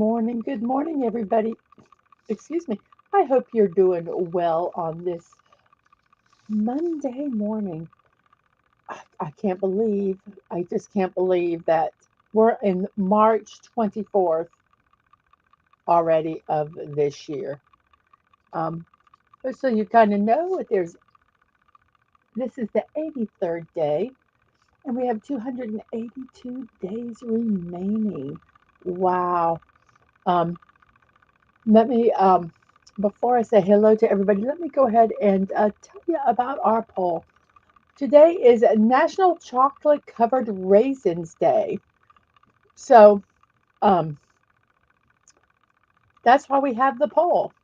Good morning, everybody. Excuse me. I hope you're doing well on this Monday morning. I can't believe, I just can't believe that we're in March 24th already of this year. Um, just so you kind of know, this is the 83rd day, and we have 282 days remaining. Wow. Um, Let me, before I say hello to everybody, let me go ahead and tell you about our poll. Today is National Chocolate Covered Raisins Day. So um, that's why we have the poll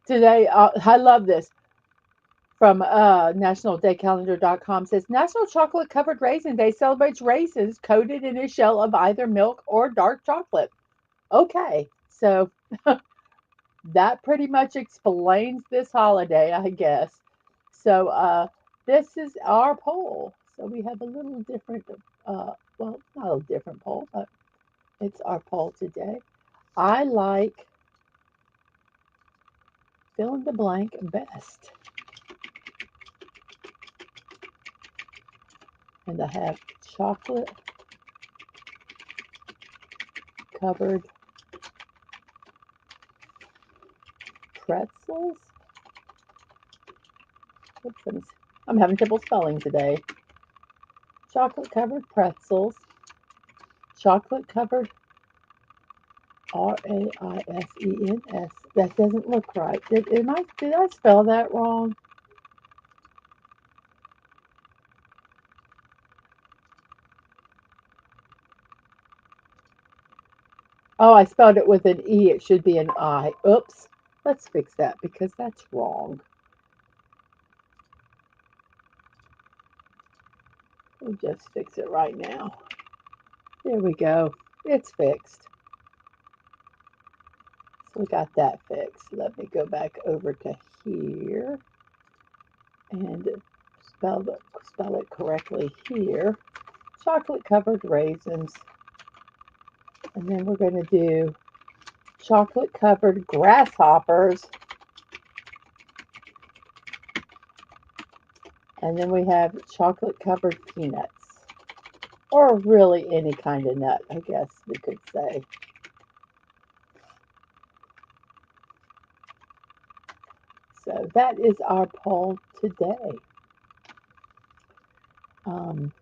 today. I love this from nationaldaycalendar.com says National Chocolate Covered Raisin Day celebrates raisins coated in a shell of either milk or dark chocolate. Okay, so that pretty much explains this holiday, I guess. So this is our poll. So we have a little different, well, not a different poll, but it's our poll today. I like fill in the blank best. And I have chocolate covered pretzels. Oops, I'm having trouble spelling today. Chocolate covered pretzels. Chocolate covered Raisens. That doesn't look right. Did I spell that wrong? Oh, I spelled it with an E. It should be an I. Oops. Let's fix that because that's wrong. We'll just fix it right now. There we go. It's fixed. So we got that fixed. Let me go back over to here and spell it correctly here. Chocolate covered raisins. And then we're going to do chocolate covered grasshoppers. And then we have chocolate covered peanuts. Or really any kind of nut, I guess we could say. So that is our poll today. Um,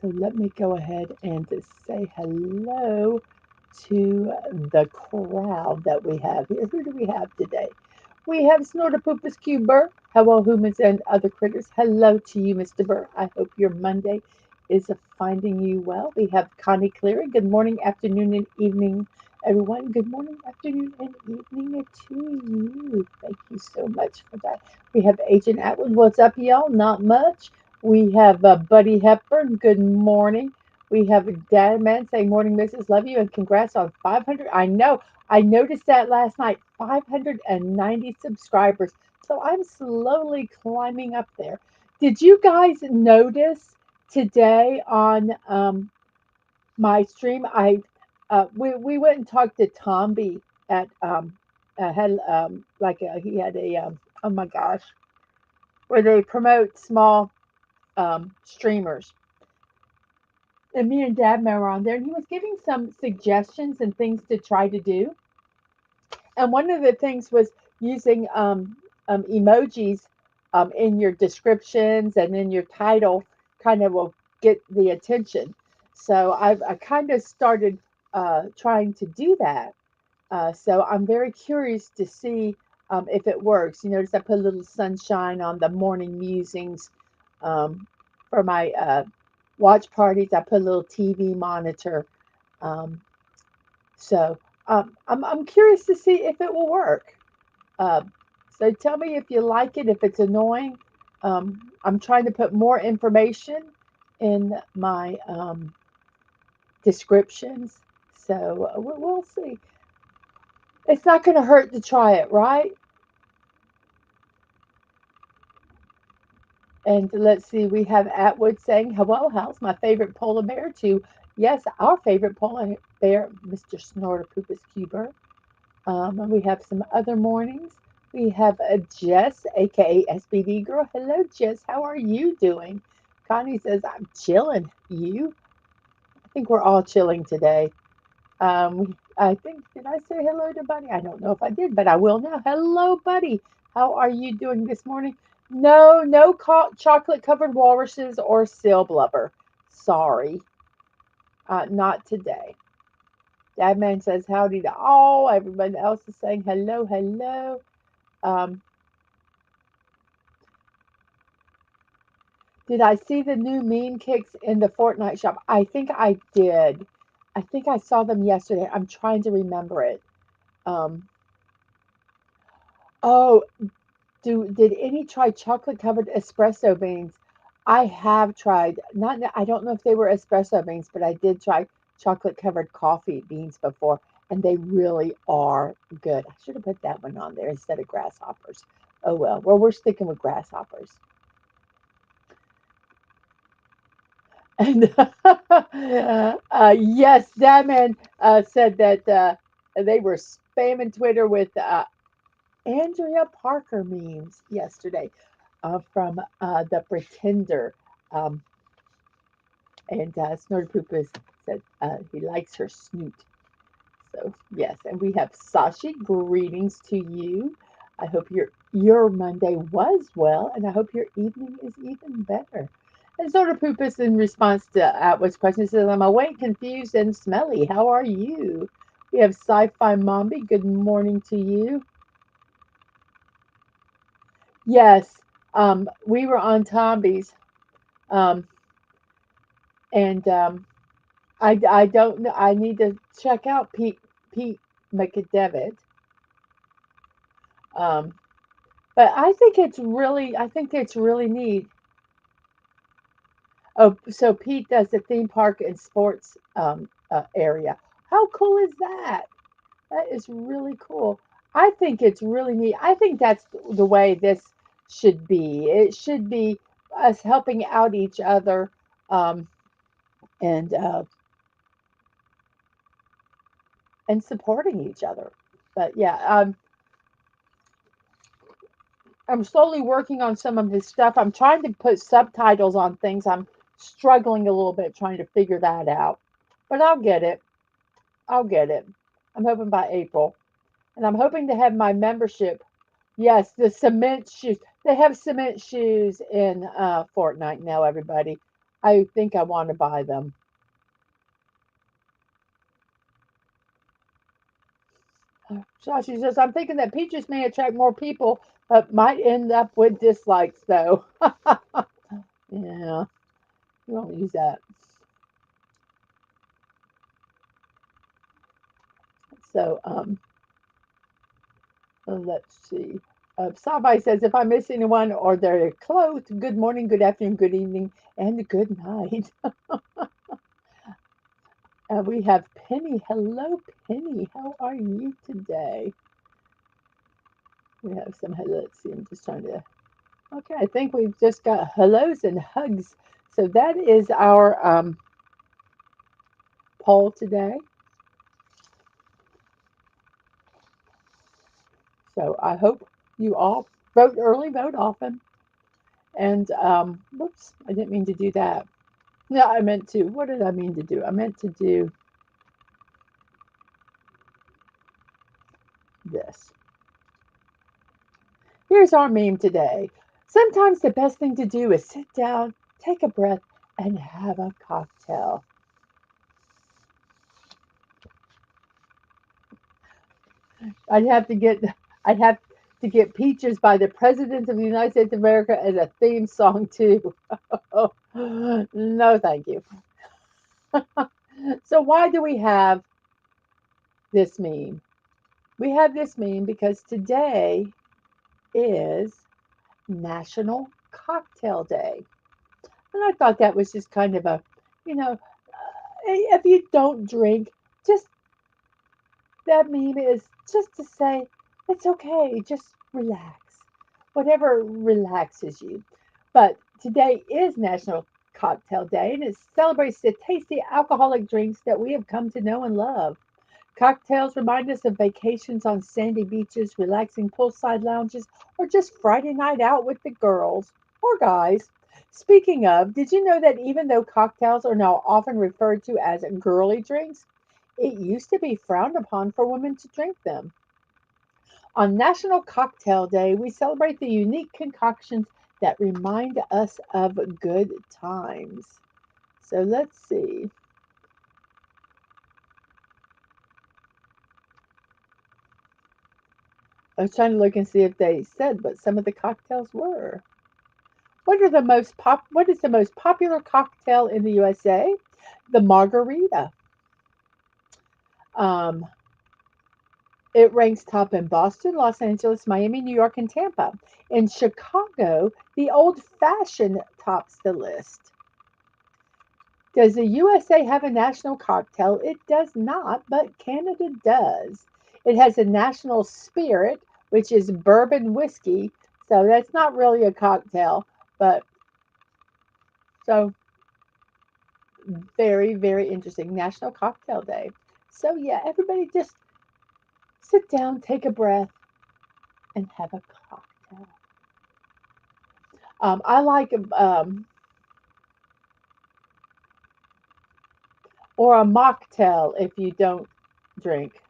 so let me go ahead and say hello to the crowd that we have here. Who do we have today? We have Snortopoopas Q Burr. Hello, humans and other critters. Hello to you, Mr. Burr. I hope your Monday is finding you well. We have Connie Cleary. Good morning, afternoon, and evening, everyone. Good morning, afternoon, and evening to you. Thank you so much for that. We have Agent Atwood. What's up, y'all? Not much. We have Buddy Hepburn. Good morning. We have Dad Man saying, Morning, Mrs. Love you, and congrats on 500. I know. I noticed that last night. 590 subscribers. So I'm slowly climbing up there. Did you guys notice today on my stream? We went and talked to Tomby at had he had a oh my gosh, where they promote small streamers. And me and Dad were on there, and he was giving some suggestions and things to try to do. And one of the things was using emojis in your descriptions and in your title, kind of will get the attention. So I kind of started trying to do that. So I'm very curious to see if it works. You notice I put a little sunshine on the morning musings for my watch parties. I put a little TV monitor. Um, so I'm curious to see if it will work. Uh, so tell me if you like it, if it's annoying. I'm trying to put more information in my descriptions. So we'll see. It's not going to hurt to try it, right? And let's see, we have Atwood saying, hello, how's my favorite polar bear to Yes, our favorite polar bear, Mr. Snortopoopas Cuber. And we have some other mornings. We have Jess, aka SBD Girl. Hello, Jess. How are you doing? Connie says, I'm chilling. You? I think we're all chilling today. I think, did I say hello to Buddy? I don't know if I did, but I will now. Hello, Buddy. How are you doing this morning? No, no chocolate covered walruses or seal blubber. Sorry, not today. Dadman says howdy to all. Everybody else is saying hello, hello. Um, did I see the new meme kicks in the Fortnite shop? I think I did. I think I saw them yesterday. I'm trying to remember it. Um, oh, did any try chocolate covered espresso beans? I have tried. Not I don't know if they were espresso beans, but I did try chocolate covered coffee beans before, and they really are good. I should have put that one on there instead of grasshoppers. Oh well. Well, we're sticking with grasshoppers. And yes, Diamond said that they were spamming Twitter with Andrea Parker memes yesterday from The Pretender. Um, and Snortopoopas said he likes her snoot. So, yes, and we have Sashi. Greetings to you. I hope your Monday was well, and I hope your evening is even better. And Snortopoopas, in response to Atwood's question, says, I'm awake, confused, and smelly. How are you? We have Sci Fi Mombi. Good morning to you. Yes, we were on Tombies. Um, and I don't know. I need to check out Pete McDevitt. Um, but I think it's really neat. Oh, so Pete does the theme park and sports area. How cool is that? That is really cool. I think it's really neat. I think that's the way this should be. It should be us helping out each other um, and and supporting each other. But yeah, I'm slowly working on some of this stuff. I'm trying to put subtitles on things. I'm struggling a little bit trying to figure that out. But I'll get it. I'll get it. I'm hoping by April. And I'm hoping to have my membership. Yes, the cement shoes. They have cement shoes in Fortnite now, everybody. I think I want to buy them. Shashi says, I'm thinking that peaches may attract more people, but might end up with dislikes, though. Yeah, we won't use that. So, let's see. Sabai says, if I miss anyone or they're close, good morning, good afternoon, good evening, and good night. We have Penny. Hello, Penny. How are you today? We have some, let's see, I'm just trying to, okay, I think we've just got hellos and hugs. So that is our poll today. So I hope you all vote early, vote often. And whoops, I didn't mean to do that. No, I meant to. What did I mean to do? I meant to do this. Here's our meme today. Sometimes the best thing to do is sit down, take a breath, and have a cocktail. I'd have to get I'd have to get Peaches by the President of the United States of America as a theme song too. No, thank you. So why do we have this meme? We have this meme because today is National Cocktail Day. And I thought that was just kind of a, if you don't drink, just that meme is just to say it's okay, just relax, whatever relaxes you. But today is National Cocktail Day, and it celebrates the tasty alcoholic drinks that we have come to know and love. Cocktails remind us of vacations on sandy beaches, relaxing poolside lounges, or just Friday night out with the girls or guys. Speaking of, did you know that even though cocktails are now often referred to as girly drinks, it used to be frowned upon for women to drink them? On National Cocktail Day, we celebrate the unique concoctions that remind us of good times. So let's see. I was trying to look and see if they said what some of the cocktails were. What is the most popular cocktail in the USA? The margarita. Um, it ranks top in Boston, Los Angeles, Miami, New York, and Tampa. In Chicago, the old fashioned tops the list. Does the USA have a national cocktail? It does not, but Canada does. It has a national spirit, which is bourbon whiskey. So that's not really a cocktail, but so very, very interesting. National Cocktail Day. So yeah, everybody just sit down, take a breath, and have a cocktail. I like or a mocktail if you don't drink.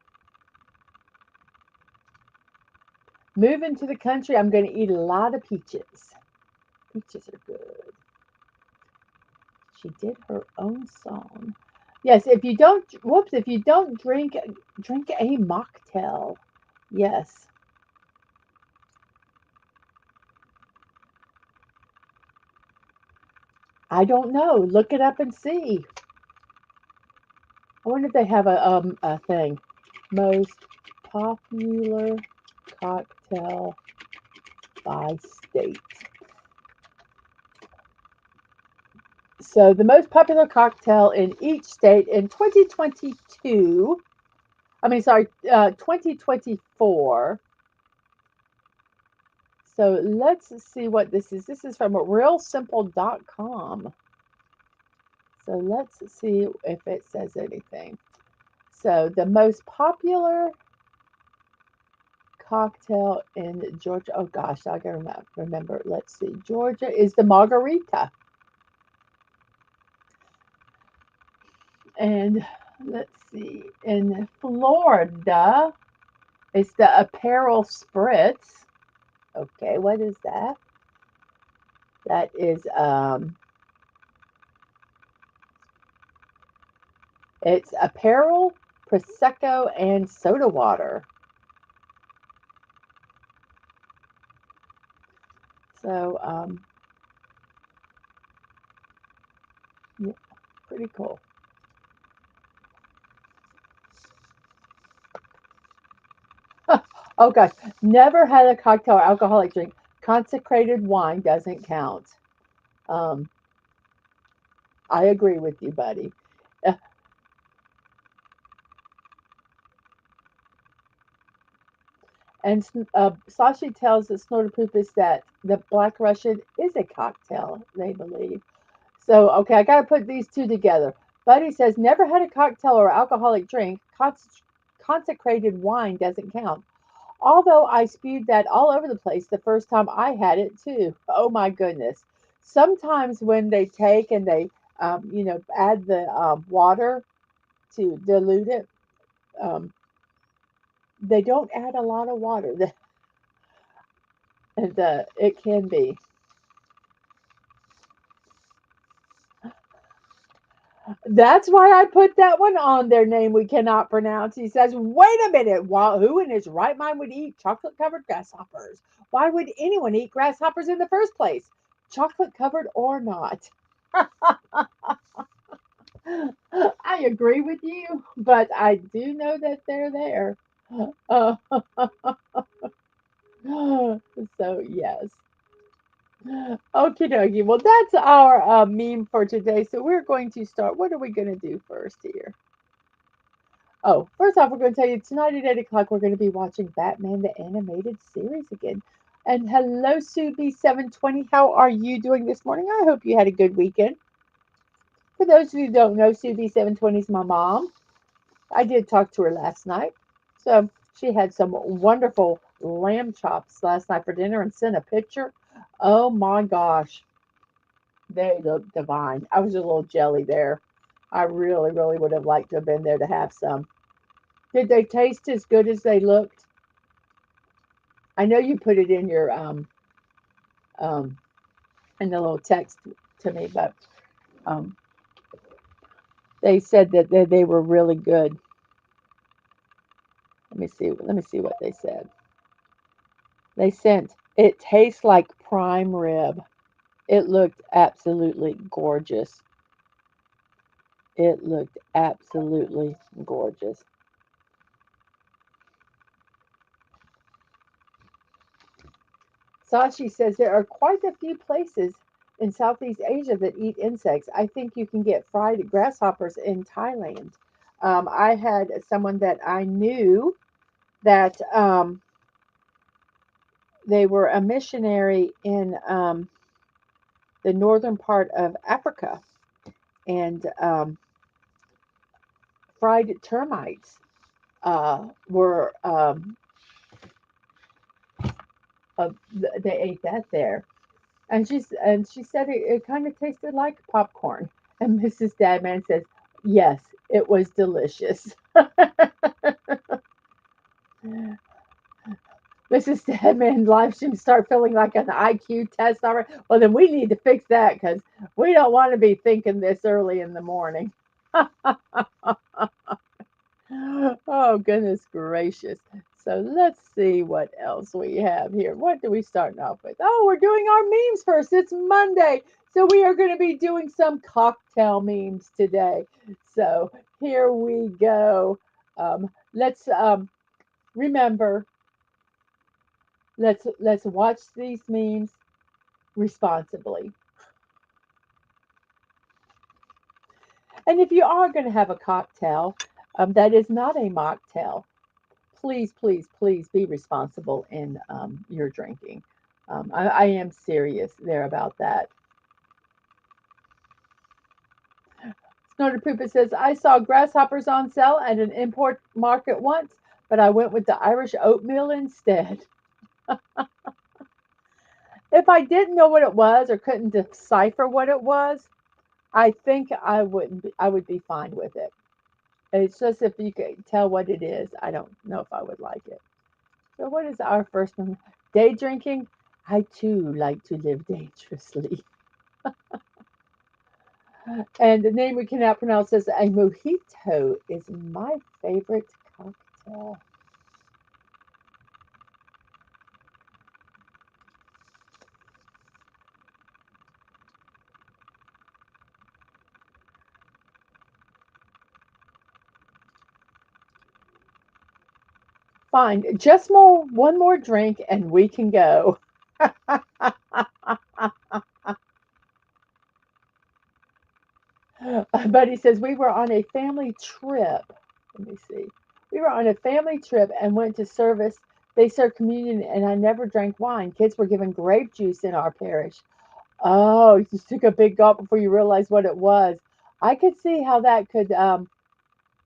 Moving to the country, I'm going to eat a lot of peaches. Peaches are good. She did her own song. Yes, if you don't drink, drink a mocktail. Yes. I don't know. Look it up and see. I wonder if they have a thing. Most popular cocktail by state. So the most popular cocktail in each state in 2022, I mean, sorry, 2024. So let's see what this is. This is from realsimple.com. So let's see if it says anything. So the most popular cocktail in Georgia. Oh gosh, I gotta remember. Let's see. Georgia is the margarita. And let's see. In Florida, it's the apparel spritz. Okay, what is that? That is it's apparel, prosecco, and soda water. So yeah, pretty cool. Oh gosh, never had a cocktail or alcoholic drink. Consecrated wine doesn't count. Um, I agree with you, buddy. Uh, And Sashi tells the Snorterpoopers that the Black Russian is a cocktail, they believe. So, okay, I got to put these two together. Buddy says, never had a cocktail or alcoholic drink. Consecrated wine doesn't count. Although I spewed that all over the place the first time I had it too. Oh my goodness. Sometimes when they take and they, add the water to dilute it, um, they don't add a lot of water. And it can be. That's why I put that one on their name we cannot pronounce. He says, wait a minute, who in his right mind would eat chocolate covered grasshoppers? Why would anyone eat grasshoppers in the first place? Chocolate covered or not? I agree with you, but I do know that they're there. Uh, so, yes. Okie dokie. Well, that's our meme for today. So, we're going to start. What are we going to do first here? Oh, first off, we're going to tell you tonight at 8 o'clock, we're going to be watching Batman the Animated Series again. And hello, Subi720. How are you doing this morning? I hope you had a good weekend. For those of you who don't know, CB720 is my mom. I did talk to her last night. So she had some wonderful lamb chops last night for dinner and sent a picture. Oh my gosh, they look divine. I was a little jelly there. I really, really would have liked to have been there to have some. Did they taste as good as they looked? I know you put it in your um in the little text to me, but um they said that they were really good. Let me see. Let me see what they said. They sent it tastes like prime rib. It looked absolutely gorgeous. It looked absolutely gorgeous. Sashi says there are quite a few places in Southeast Asia that eat insects. I think you can get fried grasshoppers in Thailand. I had someone that I knew that they were a missionary in the northern part of Africa, and fried termites were they ate that there, and she said it kind of tasted like popcorn. And Mrs. Dadman says, yes, it was delicious. Mrs. Dadman live stream start feeling like an IQ test already. Well, then we need to fix that because we don't want to be thinking this early in the morning. Oh, goodness gracious. So let's see what else we have here. What do we start off with? Oh, we're doing our memes first. It's Monday. So we are going to be doing some cocktail memes today. So here we go. Let's remember, let's watch these memes responsibly. And if you are going to have a cocktail, that is not a mocktail, please, please, please be responsible in your drinking. I am serious there about that. Snorter Poopa says, I saw grasshoppers on sale at an import market once, but I went with the Irish oatmeal instead. If I didn't know what it was or couldn't decipher what it was, I think I would be fine with it. It's just if you could tell what it is, I don't know if I would like it. So what is our first one? Day drinking. I too like to live dangerously. And the name we cannot pronounce says a mojito is my favorite cocktail. Fine, just one more drink and we can go. Buddy says we were on a family trip. Let me see. We were on a family trip and went to service. They served communion, and I never drank wine. Kids were given grape juice in our parish. Oh, you just took a big gulp before you realized what it was. I could see how that could,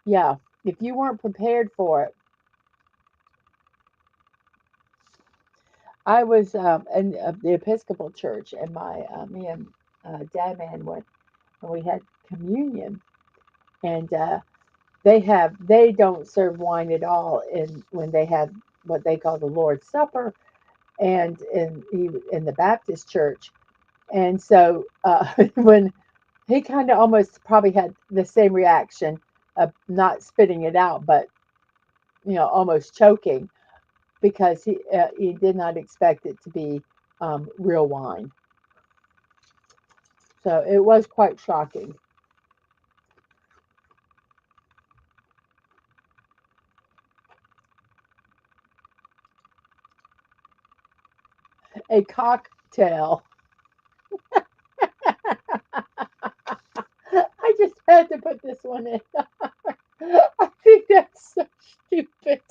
yeah, if you weren't prepared for it. I was in the Episcopal Church, and me and Dad Man went, and we had communion, and they don't serve wine at all in when they have what they call the Lord's Supper, and in the Baptist church, and so when he kind of almost probably had the same reaction of not spitting it out, but almost choking because he did not expect it to be real wine. So it was quite shocking. A cocktail. I just had to put this one in. I think that's so stupid.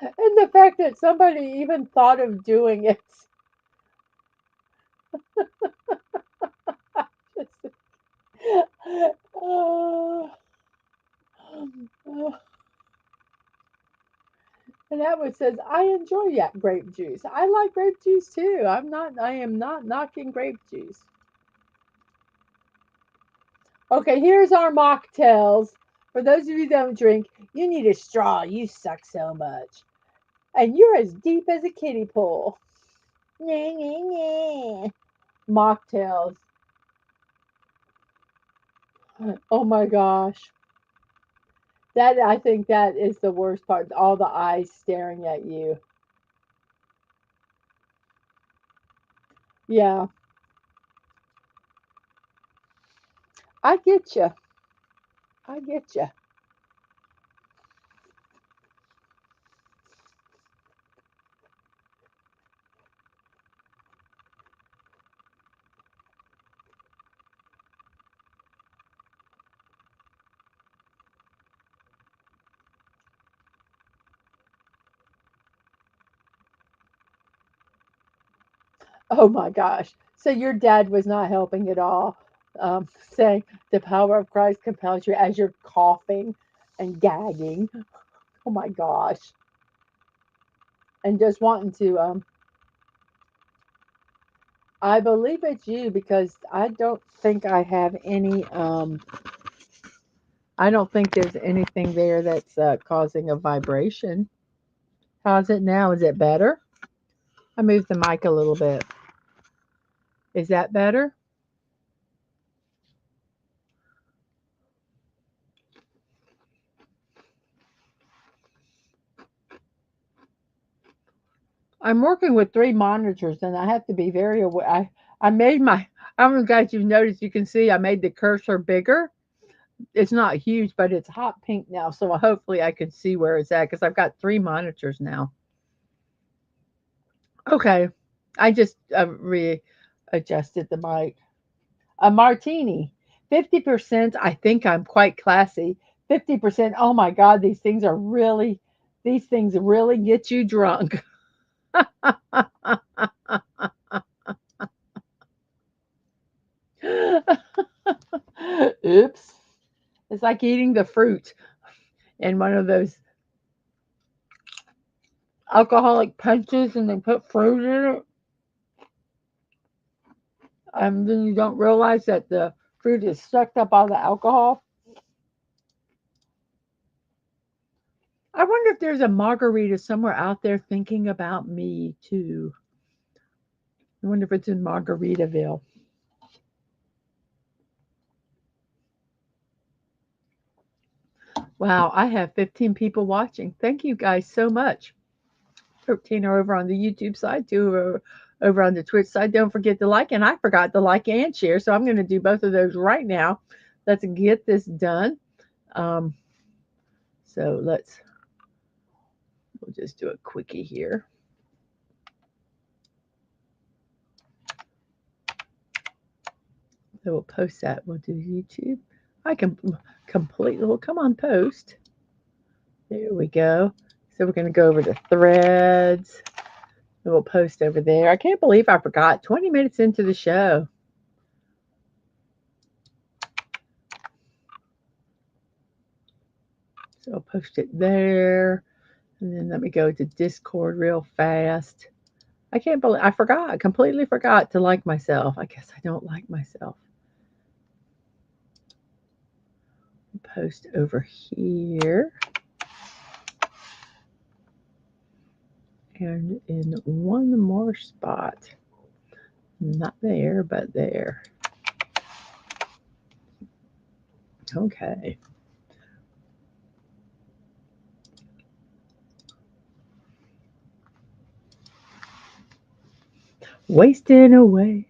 And the fact that somebody even thought of doing it. And Edward says, I enjoy that grape juice. I like grape juice too. I am not knocking grape juice. Okay, here's our mocktails. For those of you who don't drink, you need a straw. You suck so much. And you're as deep as a kiddie pool. Nah, nah, nah. Mocktails. Oh my gosh. That I think that is the worst part. All the eyes staring at you. Yeah, I get you. I get you. Oh my gosh. So your dad was not helping at all, saying the power of Christ compels you as you're coughing and gagging. Oh my gosh. And just wanting to, I believe it's you because I don't think I have any, I don't think there's anything there that's causing a vibration. How's it now? Is it better? I moved the mic a little bit. Is that better? I'm working with 3 monitors, and I have to be very aware. I made my I don't know, guys, you've noticed, you can see I made the cursor bigger. It's not huge, but it's hot pink now, so hopefully I can see where it's at because 'cause I've got 3 monitors now. Okay. I just, readjusted the mic. A martini, 50%, I think I'm quite classy. 50%, oh my god, these things really get you drunk. Oops. It's like eating the fruit in one of those alcoholic punches and they put fruit in it. And then you don't realize that the fruit is sucked up all the alcohol. I wonder if there's a margarita somewhere out there thinking about me too. I wonder if it's in Margaritaville. Wow, I have 15 people watching. Thank you guys so much. 13 are over on the YouTube side, 2 are over on the Twitch side. Don't forget to like, and I forgot to like and share, so I'm going to do both of those right now. Let's get this done. Um, so we'll just do a quickie here. So we'll post that. We'll do YouTube. I can completely, well, come on, post. There we go. So we're going to go over to threads. And we'll post over there. I can't believe I forgot 20 minutes into the show. So I'll post it there. And then let me go to Discord real fast. I can't believe I forgot. I completely forgot to like myself. I guess I don't like myself. Post over here. And in one more spot. Not there, but there. Okay. Wasting away.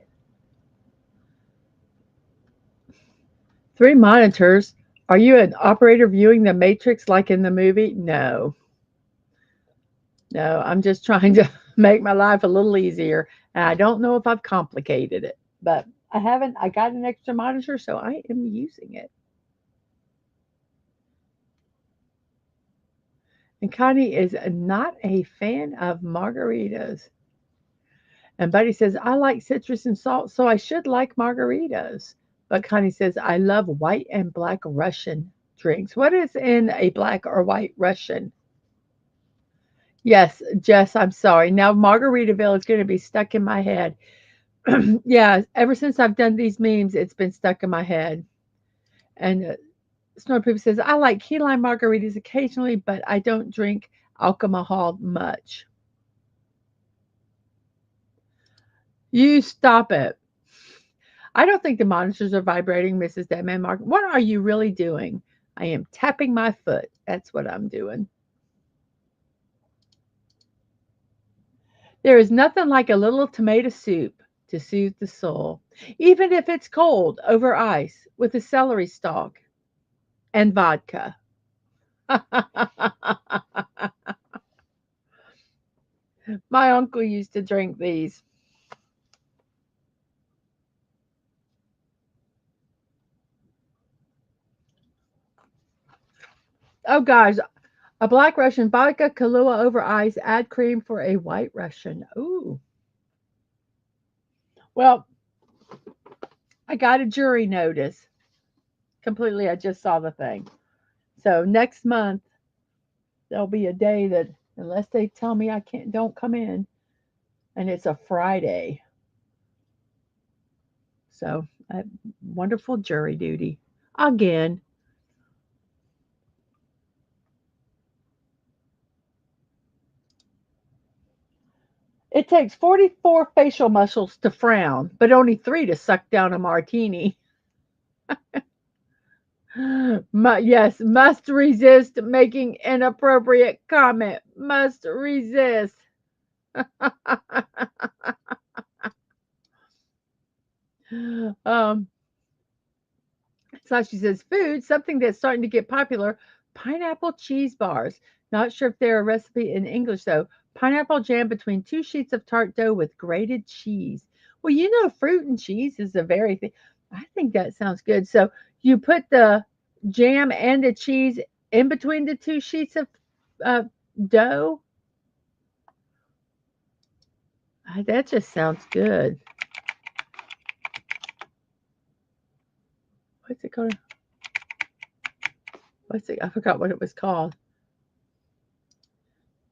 3 monitors. Are you an operator viewing the Matrix like in the movie? No. No, I'm just trying to make my life a little easier. And I don't know if I've complicated it, but I haven't. I got an extra monitor, so I am using it. And Connie is not a fan of margaritas. And Buddy says, I like citrus and salt, so I should like margaritas. But Connie says, I love white and black Russian drinks. What is in a black or white Russian? Yes, Jess, I'm sorry. Now Margaritaville is going to be stuck in my head. Yeah, ever since I've done these memes, it's been stuck in my head. And Snort Poop says, I like key lime margaritas occasionally, but I don't drink alcohol much. You stop it. I don't think the monitors are vibrating, Mrs. Deadman Mark. What are you really doing? I am tapping my foot. That's what I'm doing. There is nothing like a little tomato soup to soothe the soul, even if it's cold over ice with a celery stalk and vodka. My uncle used to drink these. Oh, guys, a black Russian vodka, Kahlua over ice, add cream for a white Russian. Ooh. Well, I got a jury notice. Completely, I just saw the thing. So next month, there'll be a day that, unless they tell me I can't, don't come in, and it's a Friday. So, wonderful jury duty. Again, it takes 44 facial muscles to frown, but only 3 to suck down a martini. Yes, must resist making inappropriate comment. Must resist. um, so she says, food, something that's starting to get popular, pineapple cheese bars. Not sure if they're a recipe in English though. Pineapple jam between 2 sheets of tart dough with grated cheese. Well, fruit and cheese is a very thing. I think that sounds good. So you put the jam and the cheese in between the 2 sheets of uh, dough. That just sounds good. What's it called? What's it? I forgot what it was called.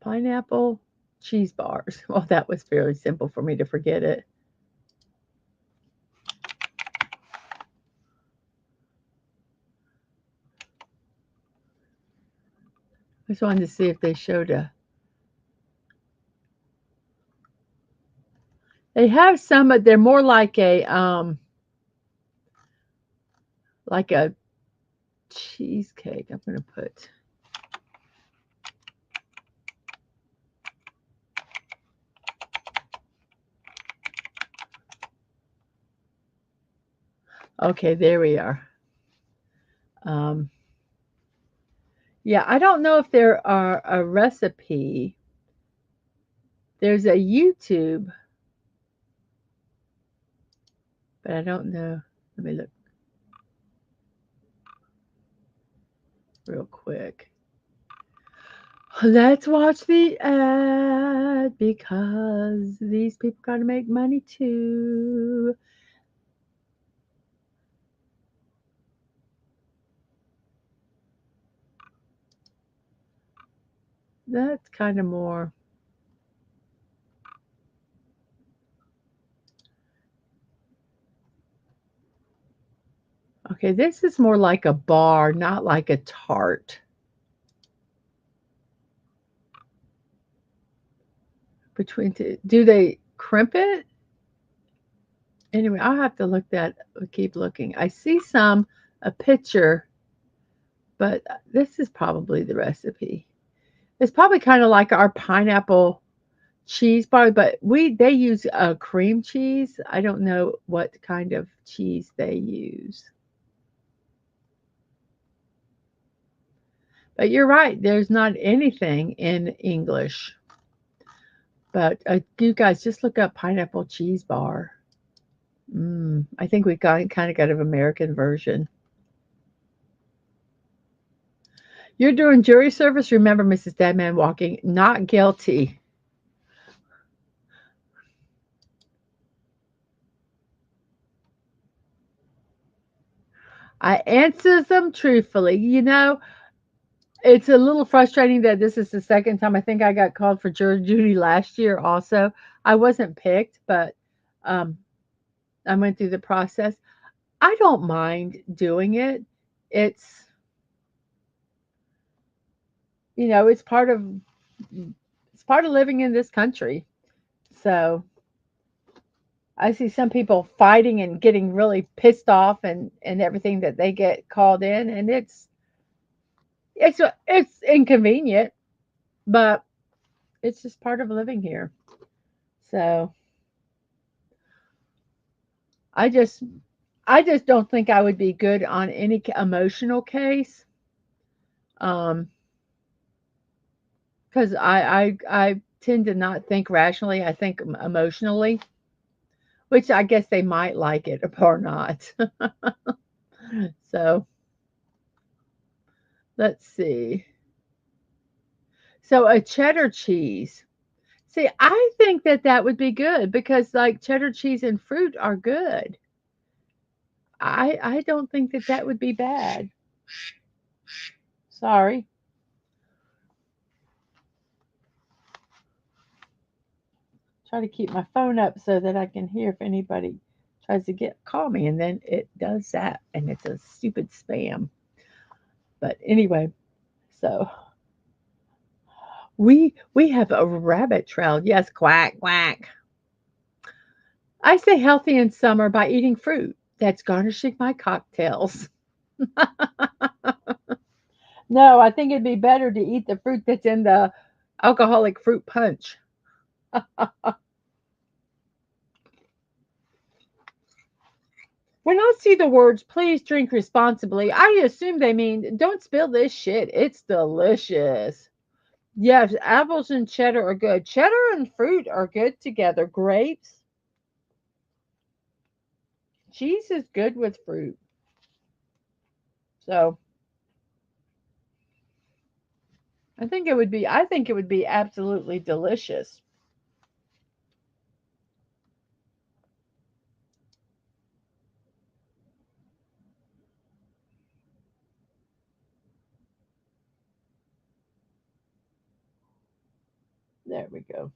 Pineapple cheese bars. Well, that was fairly simple for me to forget it. I just wanted to see if they showed a. They have some, but they're more like a cheesecake. I'm gonna put. Okay, there we are. Um, yeah, I don't know if there are a recipe. There's a YouTube, but I don't know. Let me look real quick. Let's watch the ad because these people got to make money too. That's kind of more. Okay, this is more like a bar, not like a tart. Between two, do they crimp it? Anyway, I'll have to look that. Keep looking. I see a picture, but this is probably the recipe. It's probably kind of like our pineapple cheese bar, but they use cream cheese. I don't know what kind of cheese they use. But you're right. There's not anything in English. But you guys just look up pineapple cheese bar. I think we kind of got an American version. You're doing jury service. Remember, Mrs. Deadman Walking, not guilty. I answer them truthfully. It's a little frustrating that this is the second time. I think I got called for jury duty last year also. I wasn't picked, but um, I went through the process. I don't mind doing it. It's, it's part of living in this country. So I see some people fighting and getting really pissed off and everything that they get called in, and it's inconvenient, but it's just part of living here. So I just I just don't think I would be good on any emotional case. Um, because I tend to not think rationally. I think emotionally, which I guess they might like it or not. So let's see. So a cheddar cheese. See, I think that that would be good because like cheddar cheese and fruit are good. I don't think that that would be bad. Sorry. Try to keep my phone up so that I can hear if anybody tries to call me, and then it does that, and it's a stupid spam. But anyway, so we have a rabbit trail. Yes, quack quack. I stay healthy in summer by eating fruit that's garnishing my cocktails. No, I think it'd be better to eat the fruit that's in the alcoholic fruit punch. When I see the words "please drink responsibly," I assume they mean don't spill this shit. It's delicious. Yes, apples and cheddar are good. Cheddar and fruit are good together. Grapes, cheese is good with fruit. So I think it would be absolutely delicious. There we go.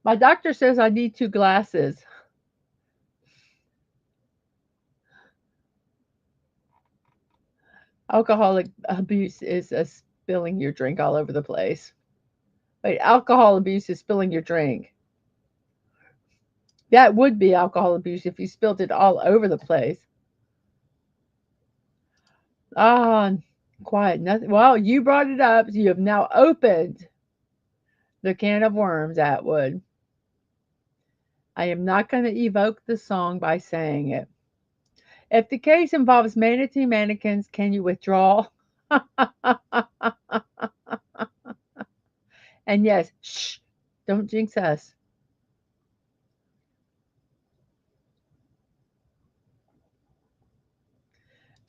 My doctor says I need two glasses. Alcoholic abuse is spilling your drink all over the place. Wait, alcohol abuse is spilling your drink. That would be alcohol abuse if you spilled it all over the place. Ah, quiet. Nothing. Well, you brought it up. You have now opened the can of worms, Atwood. I am not going to evoke the song by saying it. If the case involves manatee mannequins, can you withdraw? And yes, shh, don't jinx us.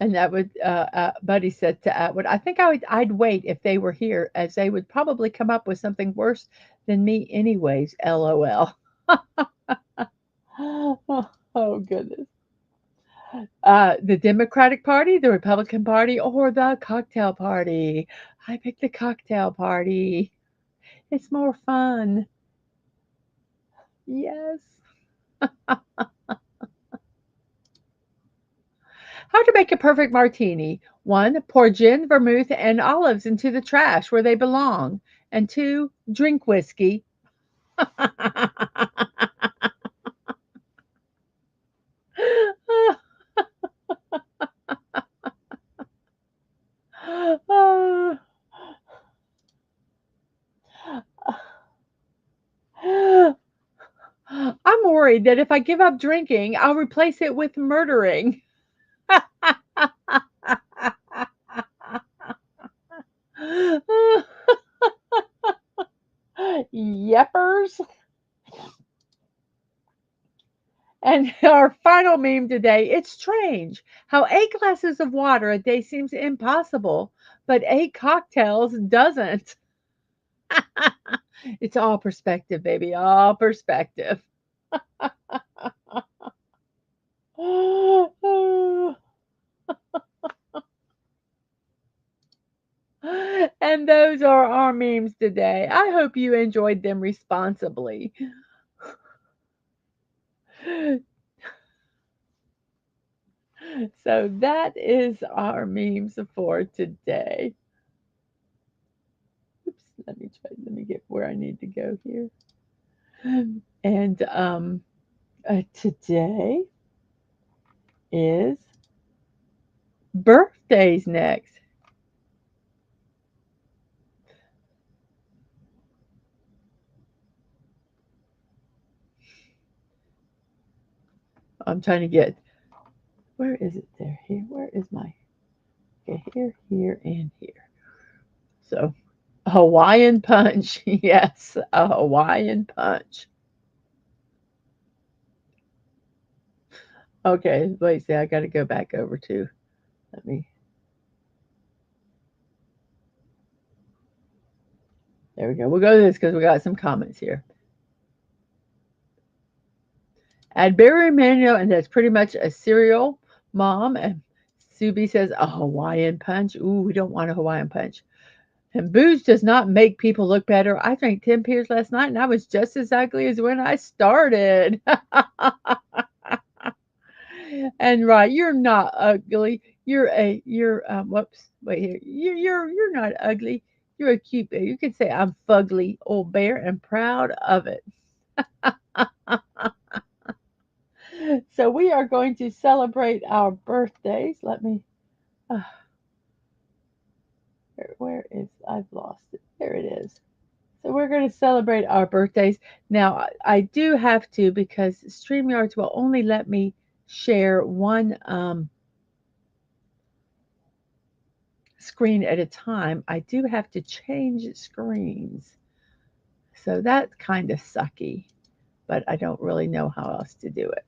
And that would, Buddy said to Atwood, I think I'd wait if they were here, as they would probably come up with something worse than me, anyways. LOL. Oh, goodness. The Democratic Party, the Republican Party, or the cocktail party? I picked the cocktail party. It's more fun. Yes. How to make a perfect martini. One, pour gin, vermouth, and olives into the trash where they belong. And two, drink whiskey. I'm worried that if I give up drinking, I'll replace it with murdering. Yepers. And our final meme today, it's strange how 8 glasses of water a day seems impossible, but 8 cocktails doesn't. It's all perspective, baby, all perspective. And those are our memes today. I hope you enjoyed them responsibly. So that is our memes for today. Oops, let me get where I need to go here. And today is birthdays next. I'm trying to get, where is it there? Here, where is my, okay, here, and here. So, Hawaiian punch. Yes, a Hawaiian punch. Okay, wait, see, I got to go back over to, let me, there we go. We'll go to this because we got some comments here. Add berry mayo, and that's pretty much a cereal, Mom. And Subi says a Hawaiian punch. Ooh, we don't want a Hawaiian punch. And booze does not make people look better. I drank 10 beers last night and I was just as ugly as when I started. And right, you're not ugly. Whoops, wait here. You're not ugly. You're a cute bear. You could say I'm fugly old bear and proud of it. So we are going to celebrate our birthdays. Let me, uh, where is, I've lost it. There it is. So we're going to celebrate our birthdays. Now, I do have to because StreamYards will only let me share one screen at a time. I do have to change screens. So that's kind of sucky, but I don't really know how else to do it.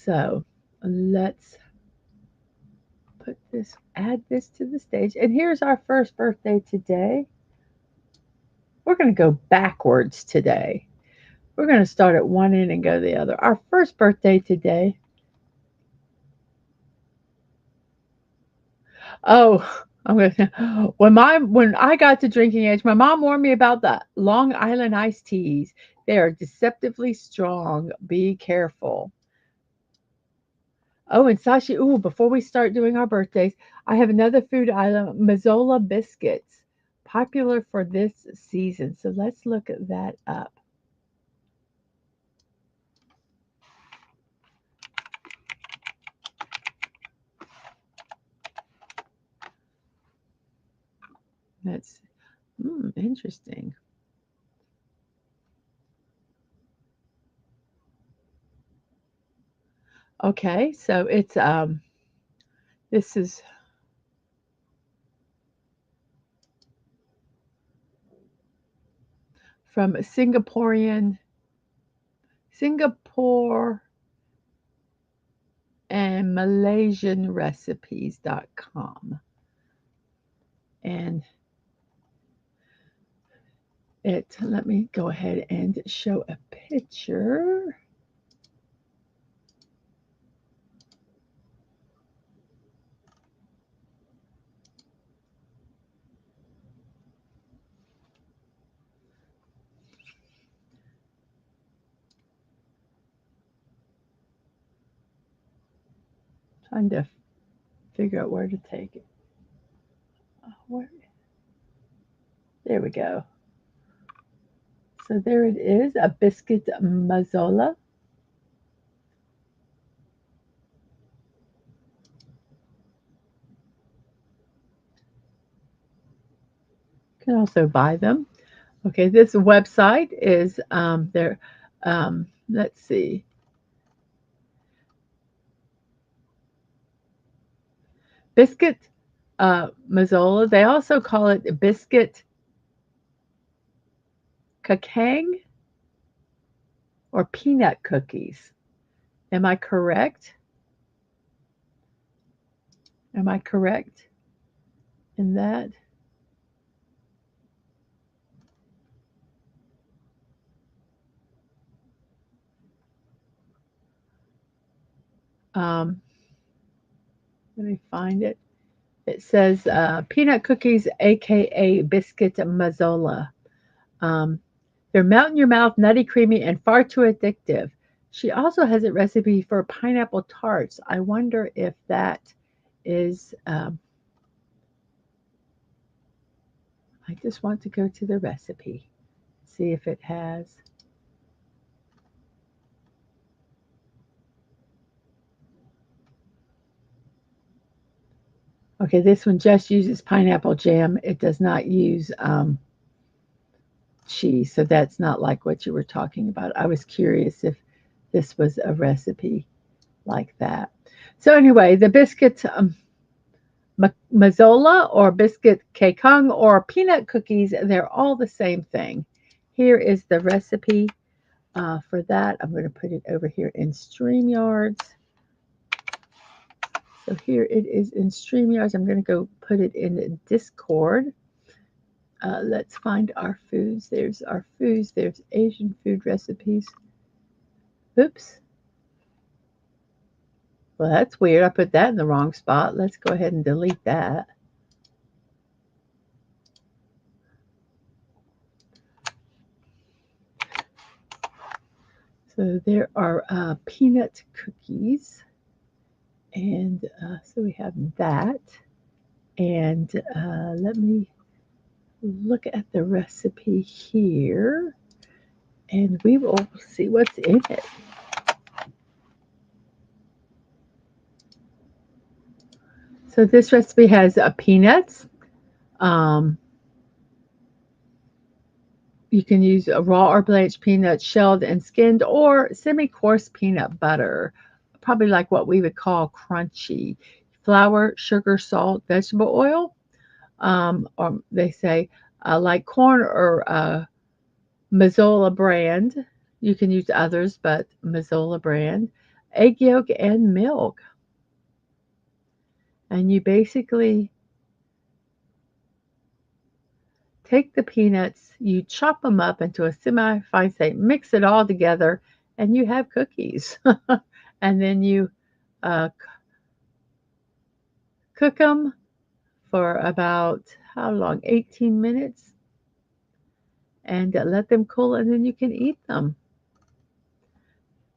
So let's add this to the stage. And here's our first birthday today. We're going to go backwards today. We're going to start at one end and go to the other. Our first birthday today. Oh, I'm gonna when I got to drinking age, my mom warned me about the Long Island iced teas. They are deceptively strong. Be careful. Oh, and Sashi, ooh, before we start doing our birthdays, I have another food item, Mazzola biscuits, popular for this season. So let's look at that up. That's interesting. Okay, so it's this is from Singapore and MalaysianRecipes.com. And let me go ahead and show a picture. Trying to figure out where to take it. Where? There we go. So there it is, a biscuit mazzola. You can also buy them. Okay, this website is there. Let's see, biscuit mazzola. They also call it biscuit kakang or peanut cookies. Am I correct? Am I correct in that? Um, Let me find it. It says peanut cookies, aka biscuit mazzola. Um, they're melt in your mouth, nutty, creamy, and far too addictive. She also has a recipe for pineapple tarts. I wonder if that is. I just want to go to the recipe, see if it has. Okay, this one just uses pineapple jam. It does not use cheese, so that's not like what you were talking about. I was curious if this was a recipe like that. So anyway, the biscuit mazzola or biscuit kekung or peanut cookies, they're all the same thing. Here is the recipe for that. I'm going to put it over here in StreamYards. So here it is in StreamYards. I'm going to go put it in Discord. Let's find our foods. There's our foods. There's Asian food recipes. Oops. Well, that's weird. I put that in the wrong spot. Let's go ahead and delete that. So there are peanut cookies. And so we have that. And let me look at the recipe here. And we will see what's in it. So this recipe has peanuts. Um, you can use a raw or blanched peanuts, shelled and skinned, or semi-coarse peanut butter, probably like what we would call crunchy. Flour, sugar, salt, vegetable oil, or they say like corn or Mazzola brand. You can use others, but Mazzola brand. Egg yolk and milk. And you basically take the peanuts, you chop them up into a semi-fine shape, mix it all together, and you have cookies. And then you uh, cook them for about how long? 18 minutes, and let them cool, and then you can eat them.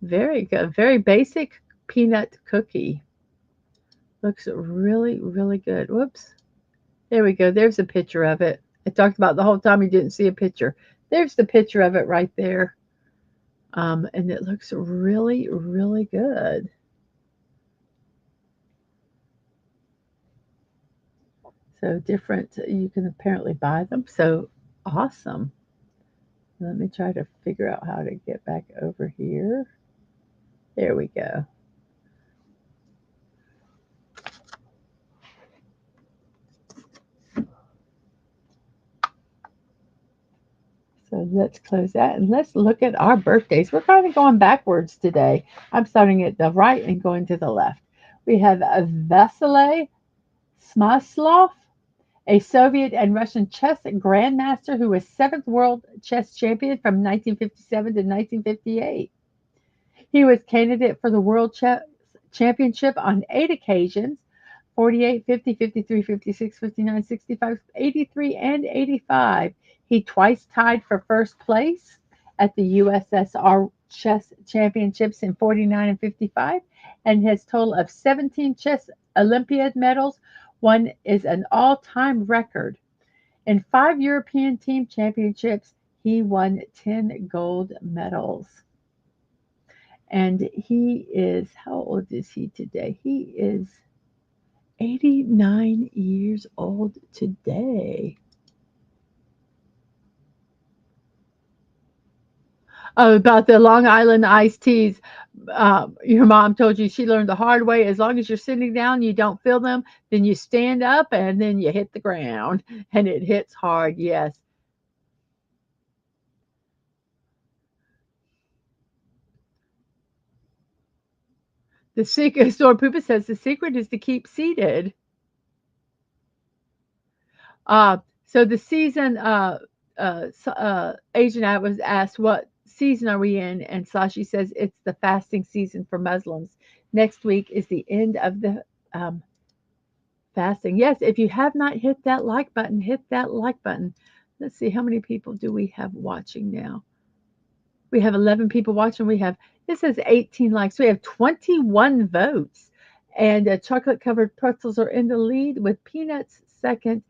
Very good. Very basic peanut cookie. Looks really, really good. Whoops. There we go. There's a picture of it. I talked about the whole time you didn't see a picture. There's the picture of it right there. And it looks really, really good. So different, you can apparently buy them. So awesome. Let me try to figure out how to get back over here. There we go. So let's close that and let's look at our birthdays. We're kind of going backwards today. I'm starting at the right and going to the left. We have Vasily Smyslov, a Soviet and Russian chess grandmaster who was seventh world chess champion from 1957 to 1958. He was candidate for the World Chess Championship on 8 occasions: 48, 50, 53, 56, 59, 65, 83, and 85. He twice tied for first place at the USSR Chess Championships in 49 and 55, and his total of 17 chess Olympiad medals. One is an all time record. In 5 European team championships, he won 10 gold medals. And he is, how old is he today? He is 89 years old today. Oh, about the Long Island iced teas. Your mom told you she learned the hard way. As long as you're sitting down, you don't feel them, then you stand up and then you hit the ground. And it hits hard, yes. The secret, Store Poopa says, the secret is to keep seated. Uh, so the season, Asian, I was asked, what season are we in? And Sashi says it's the fasting season for Muslims. Next week is the end of the Fasting. Yes, if you have not hit that like button, hit that like button. Let's see, how many people do we have watching now? We have 11 people watching. It says 18 likes. We have 21 votes. And chocolate covered pretzels are in the lead with peanuts second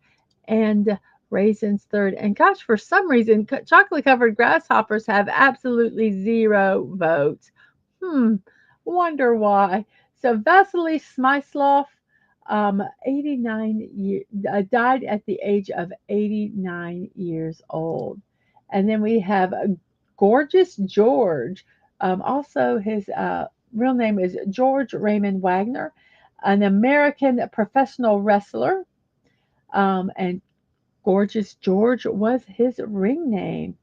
and raisins third. And gosh, for some reason, chocolate covered grasshoppers have absolutely zero votes. Hmm, wonder why. So Vasily Smyslov, 89 died at the age of 89 years old. And then we have Gorgeous George. Also, his real name is George Raymond Wagner, an American professional wrestler. And Gorgeous George was his ring name.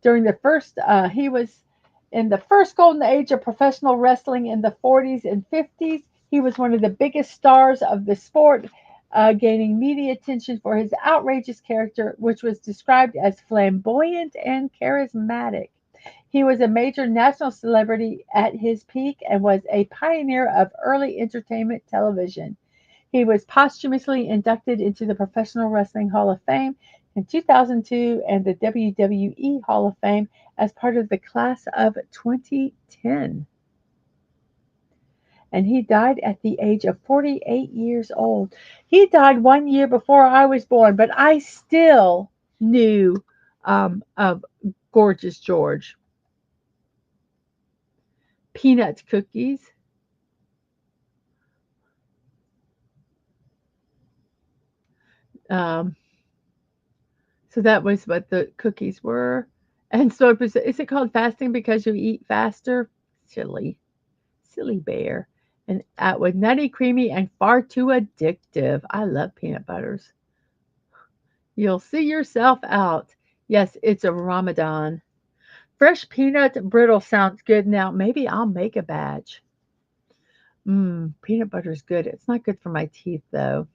He was in the first golden age of professional wrestling in the 40s and 50s. He was one of the biggest stars of the sport, gaining media attention for his outrageous character, which was described as flamboyant and charismatic. He was a major national celebrity at his peak and was a pioneer of early entertainment television. He was posthumously inducted into the Professional Wrestling Hall of Fame in 2002 and the WWE Hall of Fame as part of the class of 2010. And he died at the age of 48 years old. He died 1 year before I was born, but I still knew of Gorgeous George. Peanut cookies. Um, so that was what the cookies were. And so is it called fasting because you eat faster? Silly, silly bear. And that was nutty, creamy, and far too addictive. I love peanut butters. You'll see yourself out. Yes, it's a Ramadan. Fresh peanut brittle sounds good. Now, maybe I'll make a batch. Peanut butter's good. It's not good for my teeth, though.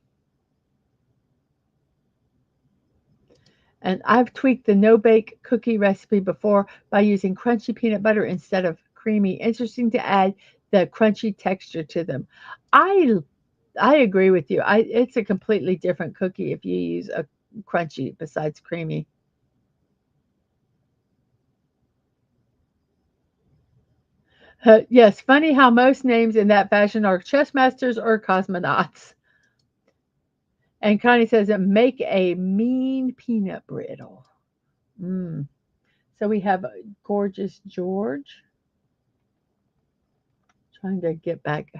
And I've tweaked the no bake cookie recipe before by using crunchy peanut butter instead of creamy. Interesting to add the crunchy texture to them. I I agree with you. It's a completely different cookie if you use a crunchy besides creamy. Yes, funny how most names in that fashion are chess masters or cosmonauts. And Connie says, make a mean peanut brittle. Mm. So we have Gorgeous George. Trying to get back.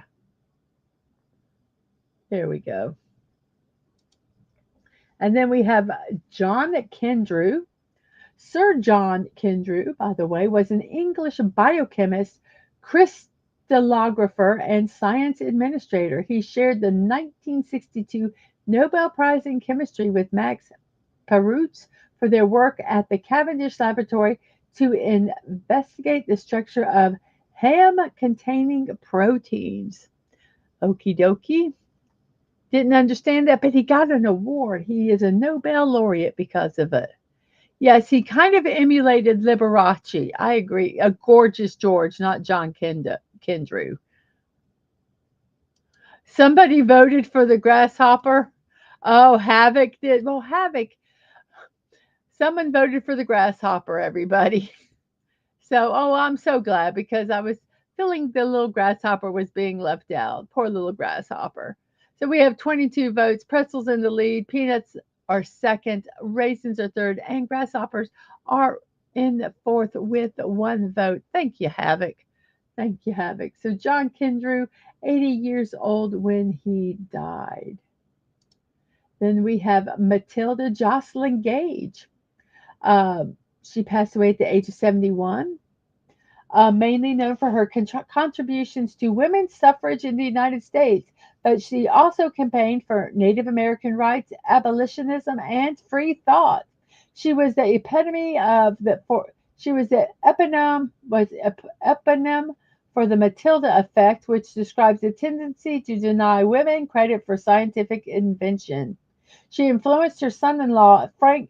There we go. And then we have John Kendrew. Sir John Kendrew, by the way, was an English biochemist, crystallographer, and science administrator. He shared the 1962 Nobel Prize in Chemistry with Max Perutz for their work at the Cavendish Laboratory to investigate the structure of ham containing proteins. Okie dokie. Didn't understand that, but he got an award. He is a Nobel laureate because of it. Yes, he kind of emulated Liberace. I agree. A gorgeous George, not John Kendrew. Somebody voted for the grasshopper. Oh, Havoc did. Well, Havoc, someone voted for the grasshopper, everybody. So, oh, I'm so glad because I was feeling the little grasshopper was being left out. Poor little grasshopper. So we have 22 votes, pretzels in the lead, peanuts are second, raisins are third, and grasshoppers are in the fourth with one vote. Thank you, Havoc. Thank you, Havoc. So John Kendrew, 80 years old when he died. Then we have Matilda Jocelyn Gage. She passed away at the age of 71. Mainly known for her contributions to women's suffrage in the United States, but she also campaigned for Native American rights, abolitionism, and free thought. She was the epitome of the for she was the eponym for the Matilda effect, which describes the tendency to deny women credit for scientific invention. She influenced her son-in-law Frank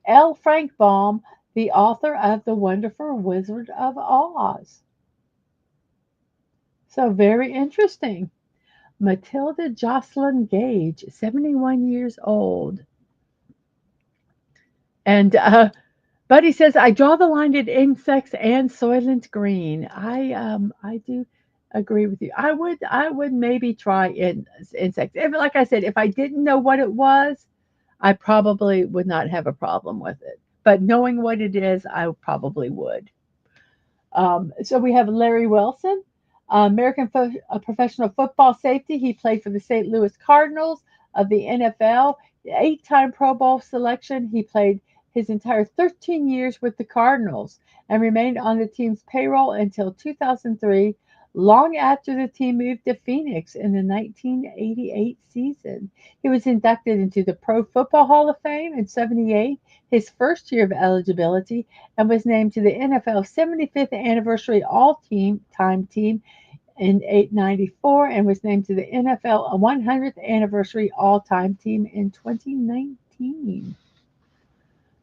Baum, the author of The Wonderful Wizard of Oz. So very interesting. Matilda Jocelyn Gage, 71 years old. And Buddy says, I draw the line at insects and Soylent Green. I do agree with you. I would maybe try insects. If, like I said, if I didn't know what it was, I probably would not have a problem with it. But knowing what it is, I probably would. So we have Larry Wilson, professional football safety. He played for the St. Louis Cardinals of the NFL, eight-time Pro Bowl selection. He played his entire 13 years with the Cardinals and remained on the team's payroll until 2003, long after the team moved to Phoenix in the 1988 season. He was inducted into the Pro Football Hall of Fame in 78, his first year of eligibility, and was named to the NFL 75th anniversary all-time team in 894 and was named to the NFL 100th anniversary all-time team in 2019.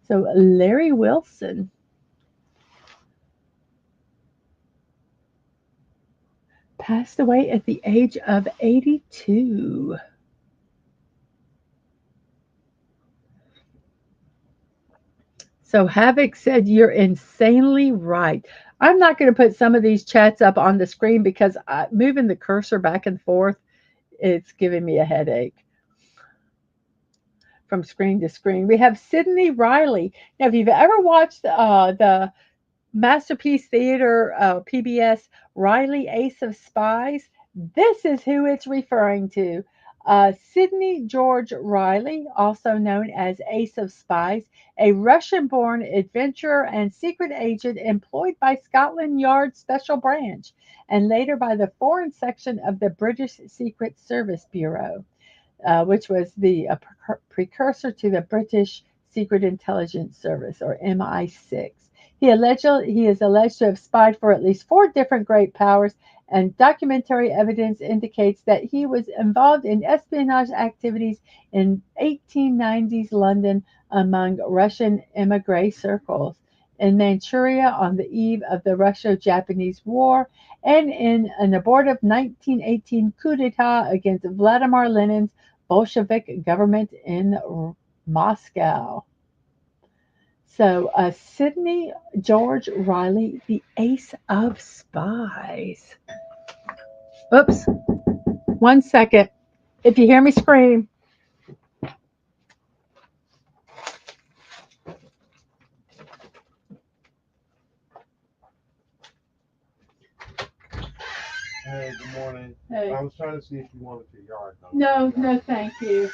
So Larry Wilson passed away at the age of 82. So Havoc said, you're insanely right. I'm not going to put some of these chats up on the screen because moving the cursor back and forth, it's giving me a headache from screen to screen. We have Sydney Riley. Now, if you've ever watched the Masterpiece Theater PBS Riley Ace of Spies, this is who it's referring to. Sidney George Riley, also known as Ace of Spies, a Russian born adventurer and secret agent employed by Scotland Yard Special Branch and later by the Foreign Section of the British Secret Service Bureau, which was the precursor to the British Secret Intelligence Service, or MI6. He is alleged to have spied for at least four different great powers, and documentary evidence indicates that he was involved in espionage activities in 1890s London among Russian emigre circles, in Manchuria on the eve of the Russo-Japanese War, and in an abortive 1918 coup d'etat against Vladimir Lenin's Bolshevik government in Moscow. So, Sidney George Riley, the Ace of Spies. Oops, 1 second. If you hear me scream, Hey, good morning. hey. I was trying to see if you wanted your yard done. No, no, thank you.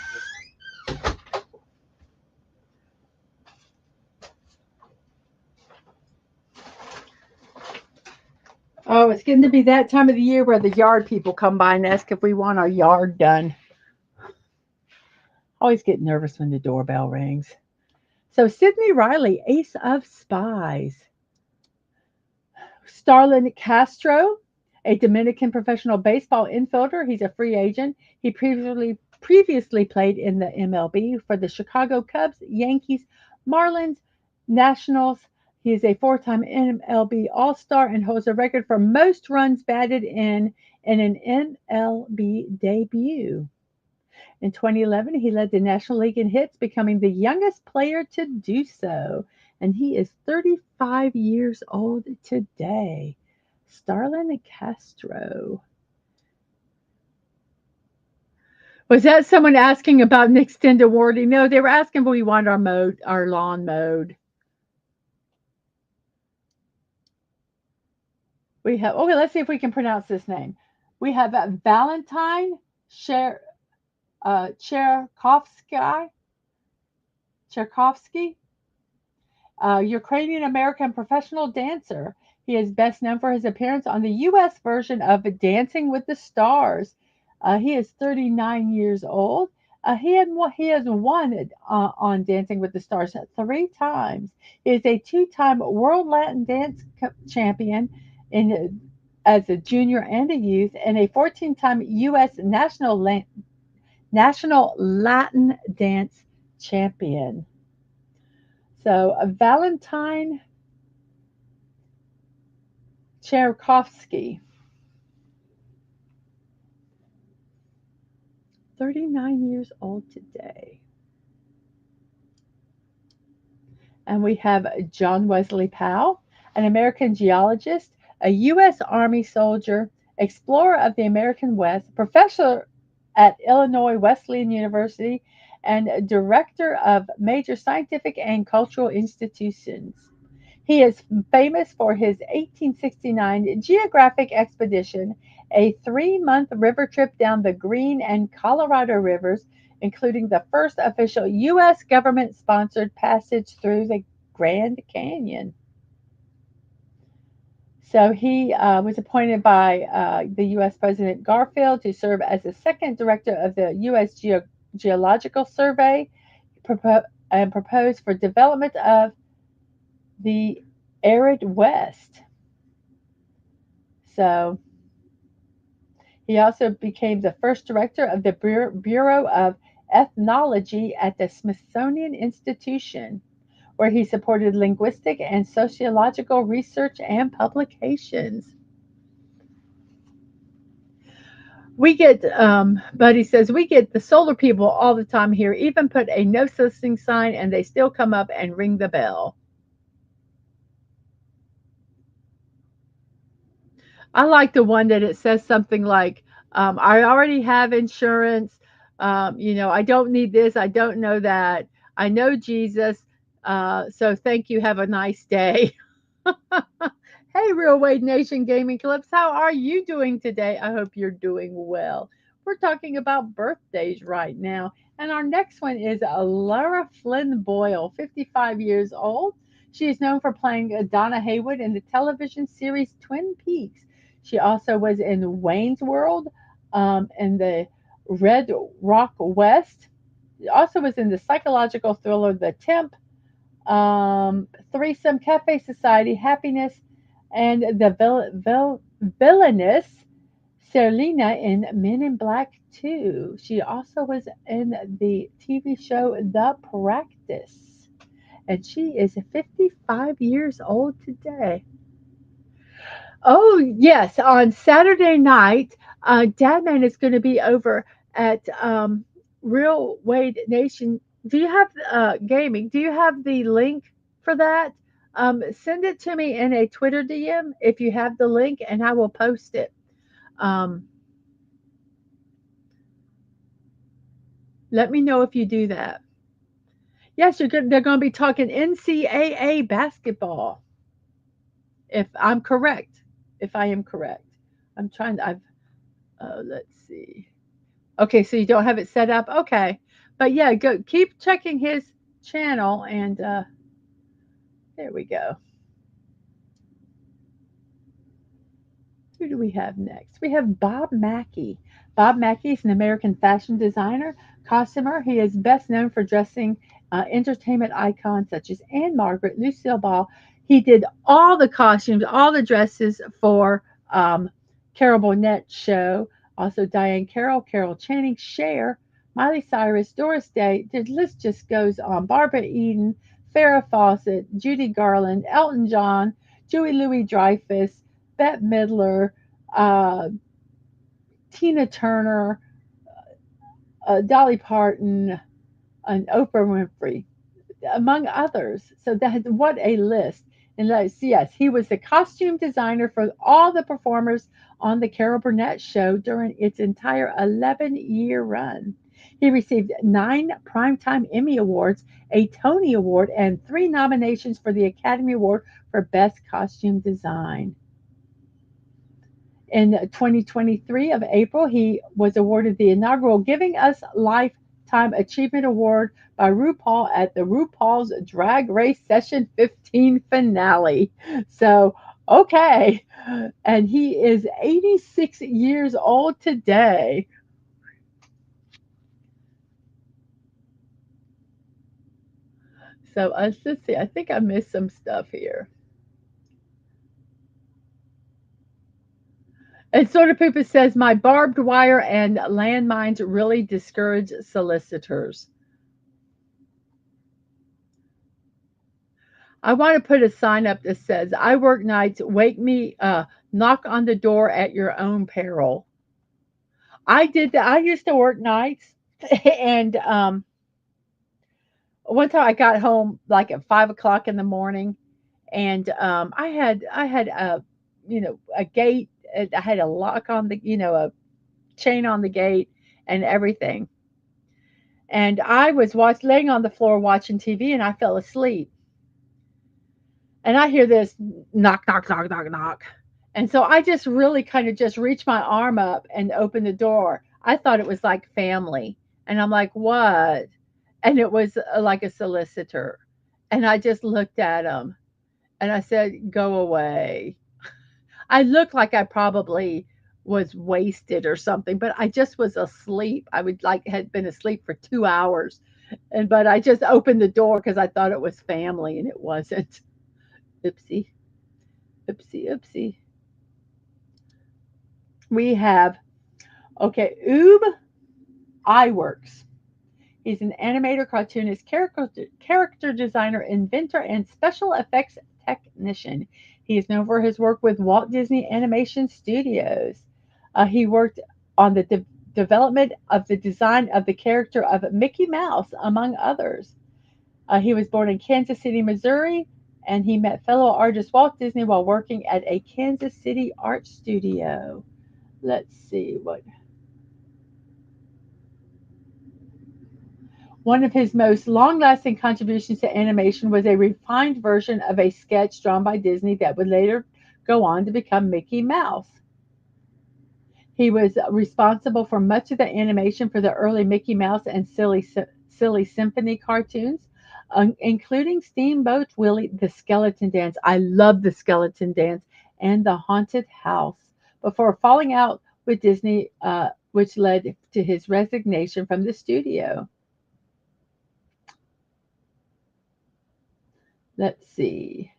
Oh, it's getting to be that time of the year where the yard people come by and ask if we want our yard done. Always get nervous when the doorbell rings. So, Sidney Riley, Ace of Spies. Starlin Castro, a Dominican professional baseball infielder. He's a free agent. He previously played in the MLB for the Chicago Cubs, Yankees, Marlins, Nationals. He is a four-time MLB All-Star and holds a record for most runs batted in an MLB debut. In 2011, he led the National League in hits, becoming the youngest player to do so. And he is 35 years old today. Starlin Castro. Was that someone asking about an extended warranty? No, they were asking if we want our lawn mowed. We have, okay, let's see if we can pronounce this name. We have Valentine Cherkovsky. Cherkovsky, Ukrainian American professional dancer. He is best known for his appearance on the U.S. version of Dancing with the Stars. He is 39 years old. He has won on Dancing with the Stars three times. He is a two-time World Latin Dance champion in as a junior and a youth, and a 14-time U.S. National Latin Dance champion. So Valentine Cherkovsky. 39 years old today. And we have John Wesley Powell, an American geologist, a U.S. Army soldier, explorer of the American West, professor at Illinois Wesleyan University, and director of major scientific and cultural institutions. He is famous for his 1869 geographic expedition, a 3-month river trip down the Green and Colorado rivers, including the first official U.S. government sponsored passage through the Grand Canyon. So he was appointed by the U.S. President Garfield to serve as the second director of the U.S. Geological Survey and proposed for development of the arid West. So he also became the first director of the Bureau of Ethnology at the Smithsonian Institution, where he supported linguistic and sociological research and publications. Buddy says, we get the solar people all the time here, even put a no soliciting sign and they still come up and ring the bell. I like the one that it says something like, I already have insurance. I don't need this. I don't know that. I know Jesus. So thank you. Have a nice day. Hey, Real Wade Nation Gaming Clips, how are you doing today? I hope you're doing well. We're talking about birthdays right now, and our next one is Lara Flynn Boyle, 55 years old. She is known for playing Donna Haywood in the television series Twin Peaks. She also was in Wayne's World, in the Red Rock West. She also was in the psychological thriller The Temp, Threesome, Cafe Society, Happiness, and the villainous Selena in Men in Black 2. She also was in the TV show The Practice. And she is 55 years old today. Oh, yes. On Saturday night, Dadman is going to be over at Real Wade Nation. Do you have gaming? Do you have the link for that? Send it to me in a Twitter DM if you have the link, and I will post it. Um, Let me know if you do that. Yes, they're going to be talking NCAA basketball. If I'm correct, if I am correct, I'm trying. Let's see. Okay, so you don't have it set up. Okay, but yeah, go keep checking his channel, and there we go. Who do we have next? We have Bob Mackie. Bob Mackie is an American fashion designer, costumer. He is best known for dressing entertainment icons such as Anne Margaret, Lucille Ball. He did all the costumes, all the dresses for Carol Burnett show. Also, Diane Carroll, Carol Channing, Cher, Miley Cyrus, Doris Day. The list just goes on. Barbara Eden, Farrah Fawcett, Judy Garland, Elton John, Joey Louis Dreyfus, Bette Midler, uh, Tina Turner, Dolly Parton, and Oprah Winfrey, among others. So that what a list! And yes, he was the costume designer for all the performers on the Carol Burnett show during its entire 11-year run. He received 9 Primetime Emmy Awards, a Tony Award, and 3 nominations for the Academy Award for Best Costume Design. In 2023 of April, he was awarded the inaugural Giving Us Lifetime Achievement Award by RuPaul at the RuPaul's Drag Race Session 15 finale. So, okay. And he is 86 years old today. So, let's see. I think I missed some stuff here. And Sort of Poopa says, my barbed wire and landmines really discourage solicitors. I want to put a sign up that says, I work nights, wake me, knock on the door at your own peril. I did that. I used to work nights, and one time I got home like at 5 o'clock in the morning, and I had a a gate. I had a lock on the a chain on the gate and everything. And I was laying on the floor watching TV, and I fell asleep. And I hear this knock, knock, knock, knock, knock. And so I just really kind of just reached my arm up and opened the door. I thought it was like family. And I'm like, what? And it was like a solicitor. And I just looked at him and I said, go away. I looked like I probably was wasted or something, but I just was asleep. I would like had been asleep for 2 hours. And but I just opened the door because I thought it was family and it wasn't. Oopsie, oopsie, oopsie. We have okay, Oob Iwerks. He's an animator, cartoonist, character designer, inventor, and special effects technician. He is known for his work with Walt Disney Animation Studios. He worked on the development of the design of the character of Mickey Mouse, among others. He was born in Kansas City, Missouri, and he met fellow artist Walt Disney while working at a Kansas City art studio. Let's see what one of his most long lasting contributions to animation was a refined version of a sketch drawn by Disney that would later go on to become Mickey Mouse. He was responsible for much of the animation for the early Mickey Mouse and Silly Symphony cartoons, including Steamboat Willie, the Skeleton Dance. I love the Skeleton Dance and the Haunted House. Before falling out with Disney, which led to his resignation from the studio. Let's see.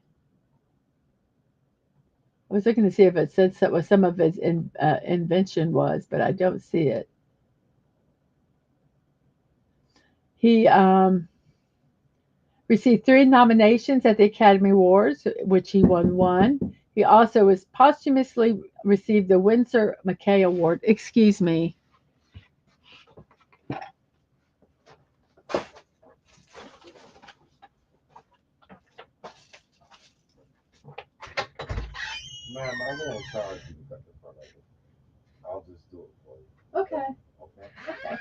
I was looking to see if it said what some of his invention was, but I don't see it. He received three nominations at the Academy Awards, which he won one. He also was posthumously received the Winsor McKay Award. Excuse me. Ma'am, I won't charge you to cut the front of it. I'll just do it for you. Okay. Okay? Okay.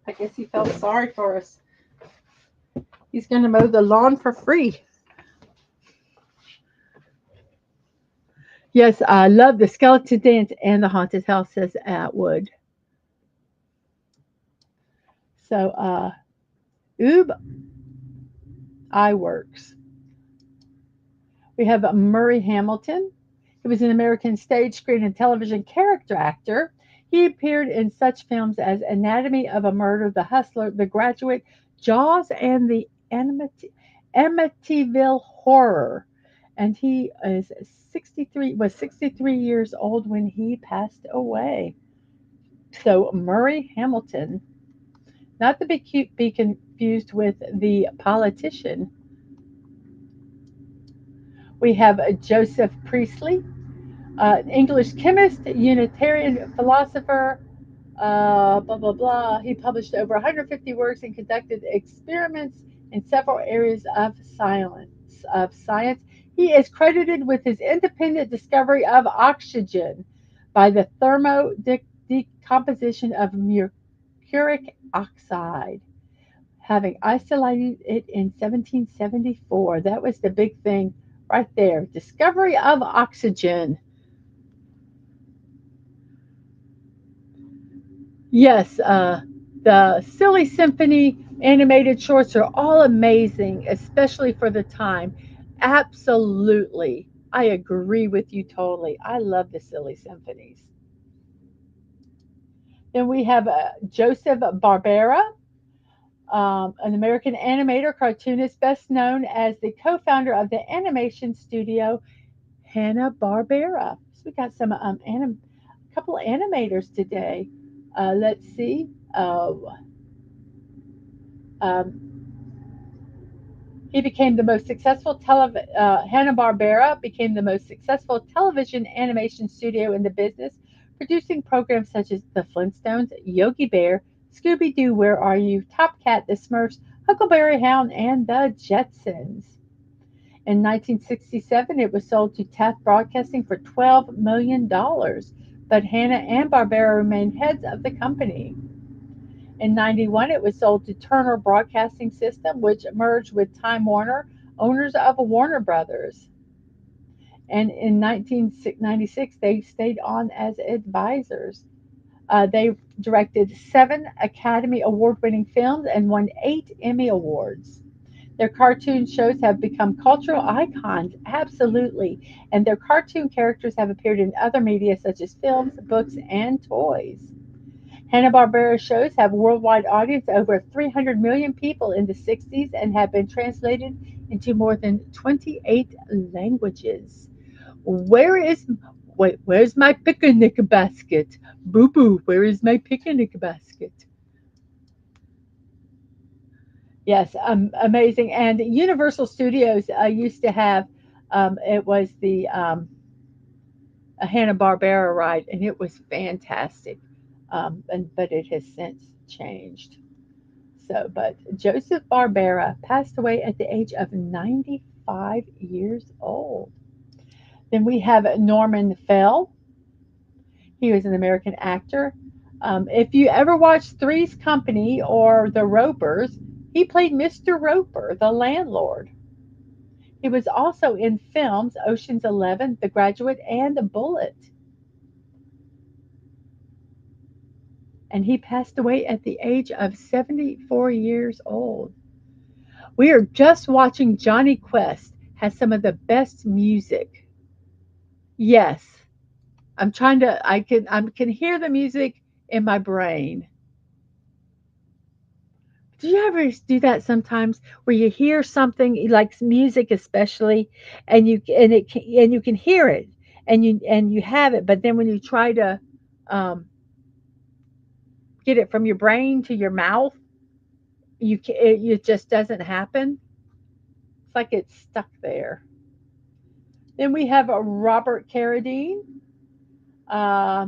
I guess he felt sorry for us. He's going to mow the lawn for free. Yes, I love the skeleton dance and the haunted house, says Atwood. So, Oob Iwerks. We have Murray Hamilton. He was an American stage, screen, and television character actor. He appeared in such films as Anatomy of a Murder, The Hustler, The Graduate, Jaws, and the Amityville Horror. And he is 63 was 63 years old when he passed away. So Murray Hamilton, not to be confused with the politician. We have Joseph Priestley, English chemist, Unitarian philosopher, blah, blah, blah. He published over 150 works and conducted experiments in several areas of science. He is credited with his independent discovery of oxygen by the decomposition of mercuric oxide, having isolated it in 1774. That was the big thing right there. Discovery of oxygen. Yes, the Silly Symphony animated shorts are all amazing, especially for the time. Absolutely. I agree with you totally. I love the Silly Symphonies. Then we have Joseph Barbera, an American animator, cartoonist, best known as the co founder of the animation studio Hanna-Barbera. So we got some a couple of animators today. Let's see. Um, He became the most successful Hanna-Barbera became the most successful television animation studio in the business, producing programs such as The Flintstones, Yogi Bear, Scooby-Doo, Where Are You, Top Cat, The Smurfs, Huckleberry Hound, and The Jetsons. In 1967, it was sold to Taft Broadcasting for $12 million, but Hanna and Barbera remained heads of the company. In 91, it was sold to Turner Broadcasting System, which merged with Time Warner, owners of Warner Brothers. And in 1996, they stayed on as advisors. They directed 7 Academy Award winning films and won 8 Emmy Awards. Their cartoon shows have become cultural icons, absolutely, and their cartoon characters have appeared in other media such as films, books, and toys. Hanna-Barbera shows have a worldwide audience over 300 million people in the 60s and have been translated into more than 28 languages. Where is where's my picnic basket? Boo boo, where is my picnic basket? Yes, amazing. And Universal Studios used to have it was the a Hanna Barbera ride, and it was fantastic. And but it has since changed. So, but Joseph Barbera passed away at the age of 95 years old. Then we have Norman Fell. He was an American actor. If you ever watched Three's Company or The Ropers, he played Mr. Roper, the landlord. He was also in films Ocean's 11, The Graduate, and The Bullet. And he passed away at the age of 74 years old. We are just watching Johnny Quest has some of the best music. Yes, I can hear the music in my brain. Do you ever do that sometimes where you hear something like music especially and you can hear it and you have it, but then when you try to um, get it from your brain to your mouth, it just doesn't happen. It's like it's stuck there. Then we have a Robert Carradine.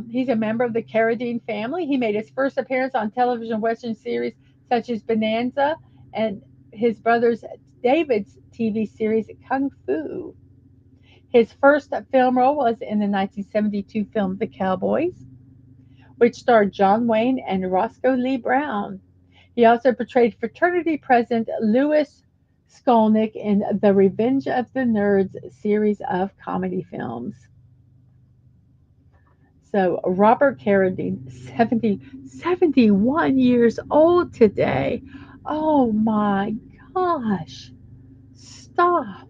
He's a member of the Carradine family. He made his first appearance on television Western series such as Bonanza and his brother's David's TV series Kung Fu. His first film role was in the 1972 film The Cowboys, which starred John Wayne and Roscoe Lee Brown. He also portrayed fraternity president Louis Skolnick in the Revenge of the Nerds series of comedy films. So Robert Carradine, 71 years old today. Oh my gosh. Stop.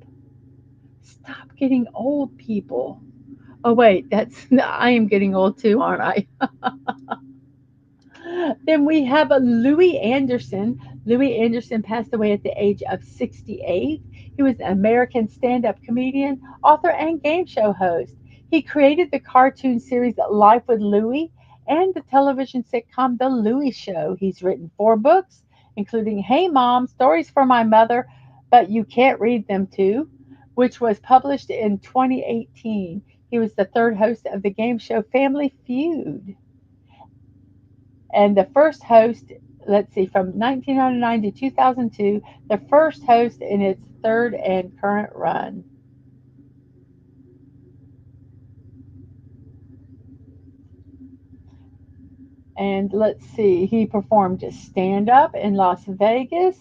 Stop getting old, people. Oh wait, that's I am getting old too, aren't I? Then we have a Louis Anderson. Louis Anderson passed away at the age of 68. He was an American stand up comedian, author, and game show host. He created the cartoon series Life with Louie and the television sitcom The Louie Show. He's written 4 books, including Hey Mom, Stories for My Mother, But You Can't Read Them Too, which was published in 2018. He was the third host of the game show Family Feud. And the first host, let's see, from 1999 to 2002, the first host in its third and current run. And let's see, he performed stand up in Las Vegas,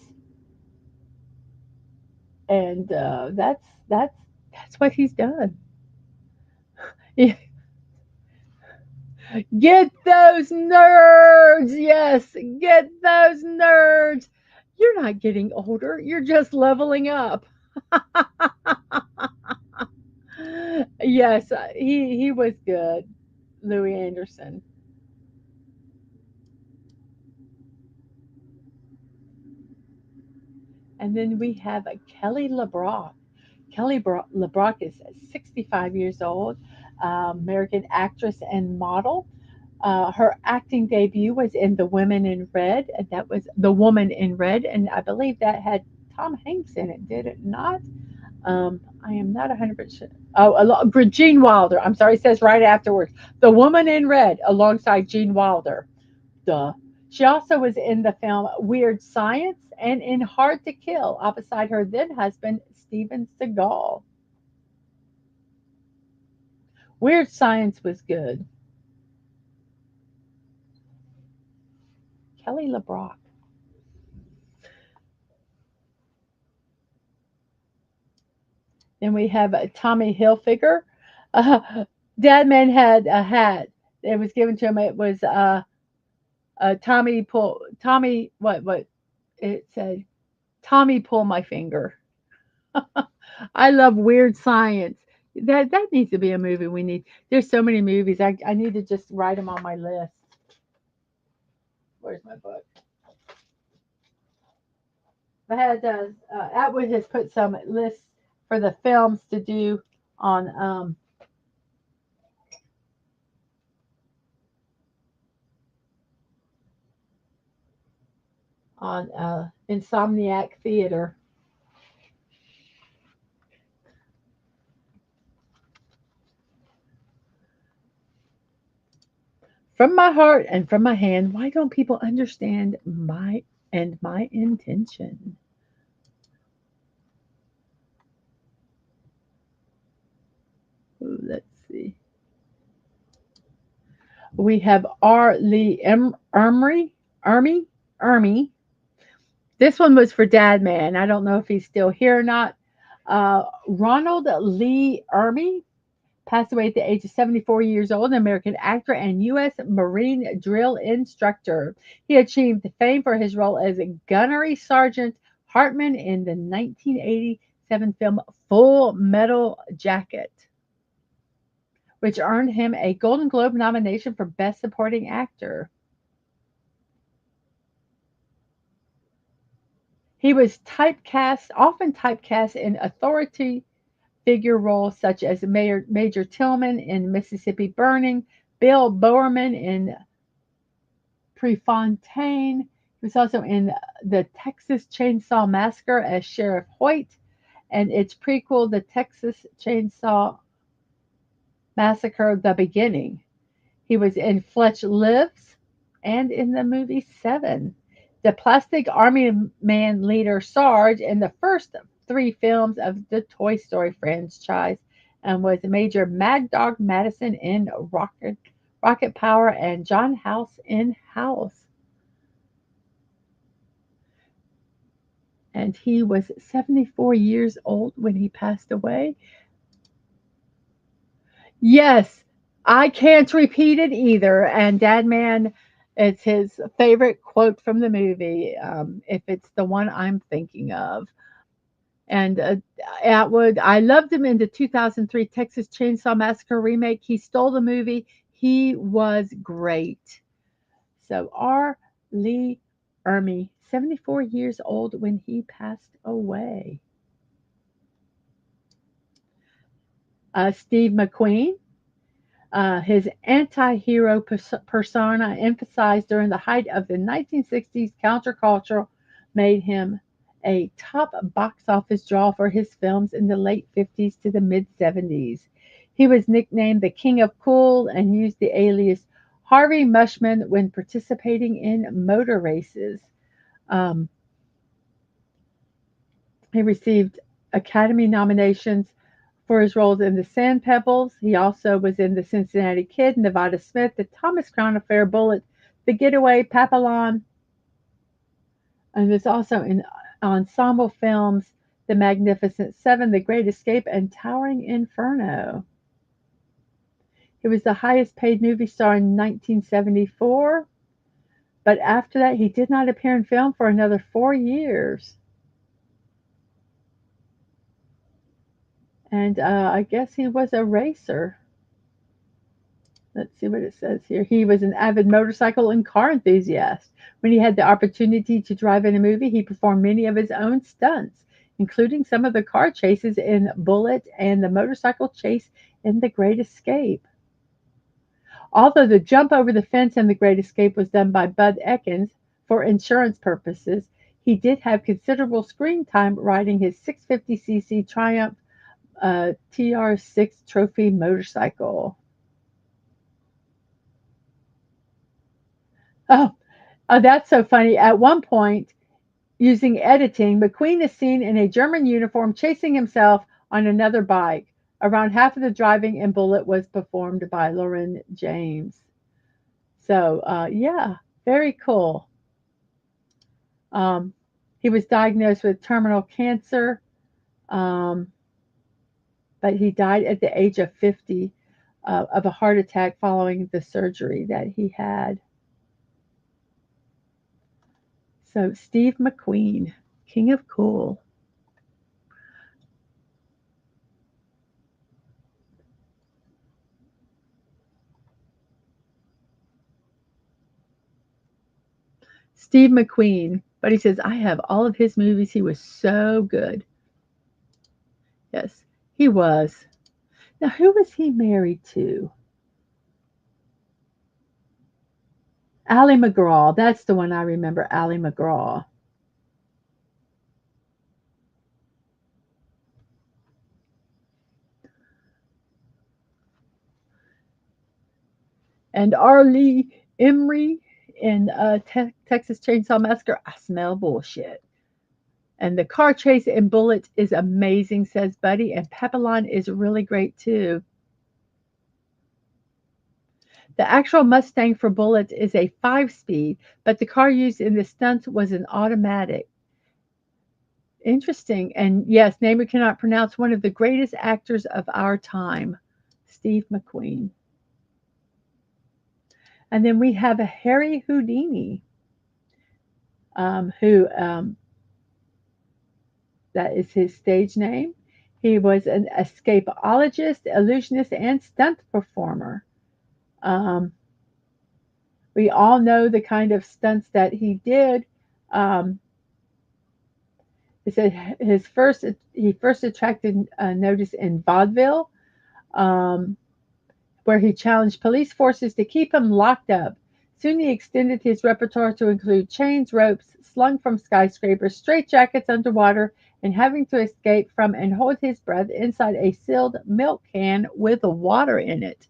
and that's what he's done. Get those nerds, yes, get those nerds. You're not getting older, you're just leveling up. Yes, he was good, Louis Anderson. And then we have Kelly LeBrock. LeBrock is 65 years old, American actress and model. Her acting debut was in The Women in Red, and that was The Woman in Red, and I believe that had Tom Hanks in it, did it not? I am not 100%. Oh, Gene Wilder. I'm sorry, it says right afterwards. The Woman in Red alongside Gene Wilder. Duh. She also was in the film Weird Science and in Hard to Kill, opposite her then husband, Steven Seagal. Weird Science was good. Kelly LeBrock. Then we have Tommy Hilfiger. Uh, Dadman had a hat. It was given to him. It was Tommy. What it said? Tommy pull my finger. I love Weird Science. That needs to be a movie. We need. There's so many movies. I need to just write them on my list. Where's my book? I had Atwood has put some lists for the films to do on Insomniac Theater. From my heart and from my hand, why don't people understand my intention? Ooh, let's see. We have R. Lee Ermy, Ermy. This one was for Dad Man. I don't know if he's still here or not. Ronald Lee Ermy passed away at the age of 74 years old, an American actor and U.S. Marine drill instructor. He achieved fame for his role as Gunnery Sergeant Hartman in the 1987 film Full Metal Jacket, which earned him a Golden Globe nomination for Best Supporting Actor. He was often typecast in authority figure roles such as Major Tillman in Mississippi Burning, Bill Bowerman in Prefontaine. He was also in the Texas Chainsaw Massacre as Sheriff Hoyt and its prequel, The Texas Chainsaw Massacre: The Beginning. He was in Fletch Lives and in the movie Seven. The Plastic Army Man leader Sarge in the first three films of the Toy Story franchise and was Major Mad Dog Madison in Rocket Power and John House in House. And he was 74 years old when he passed away. Yes, I can't repeat it either. And Dad Man, it's his favorite quote from the movie, if it's the one I'm thinking of. And Atwood, I loved him in the 2003 Texas Chainsaw Massacre remake. He stole the movie. He was great. So R. Lee Ermey, 74 years old when he passed away. Steve McQueen, his anti-hero persona emphasized during the height of the 1960s counterculture made him a top box office draw for his films in the late 50s to the mid 70s. He was nicknamed the King of Cool and used the alias Harvey Mushman when participating in motor races. Um, he received Academy nominations for his roles in The Sand Pebbles. He also was in The Cincinnati Kid, Nevada Smith, The Thomas Crown Affair, Bullet, The Getaway, Papillon, and was also in ensemble films The Magnificent Seven, The Great Escape, and Towering Inferno. He was the highest paid movie star in 1974, but after that, he did not appear in film for another 4 years. And I guess he was a racer. Let's see what it says here. He was an avid motorcycle and car enthusiast. When he had the opportunity to drive in a movie, he performed many of his own stunts, including some of the car chases in Bullet and the motorcycle chase in The Great Escape. Although the jump over the fence in The Great Escape was done by Bud Ekins for insurance purposes, He did have considerable screen time riding his 650cc Triumph TR6 trophy motorcycle. Oh, that's so funny. At one point, using editing, McQueen is seen in a German uniform chasing himself on another bike. Around half of the driving in Bullet was performed by Lauren James. So, yeah, very cool. Um, he was diagnosed with terminal cancer, um, but he died at the age of 50 of a heart attack following the surgery that he had. So, Steve McQueen, King of Cool. Steve McQueen. But he says, I have all of his movies. He was so good. Yes, he was. Now, who was he married to? Ally McGraw. That's the one I remember, Ally McGraw. And R. Lee Emery in Texas Chainsaw Massacre. I smell bullshit. And the car chase in Bullet is amazing, says Buddy. And Papillon is really great too. The actual Mustang for Bullet is a 5 speed, but the car used in the stunts was an automatic. Interesting. And yes, name we cannot pronounce, one of the greatest actors of our time, Steve McQueen. And then we have a Harry Houdini, who that is his stage name. He was an escapologist, illusionist, and stunt performer. Um, we all know the kind of stunts that he did. Um, it said his first he first attracted notice in vaudeville, um, where he challenged police forces to keep him locked up. Soon he extended his repertoire to include chains, ropes slung from skyscrapers, straitjackets underwater, and having to escape from and hold his breath inside a sealed milk can with water in it.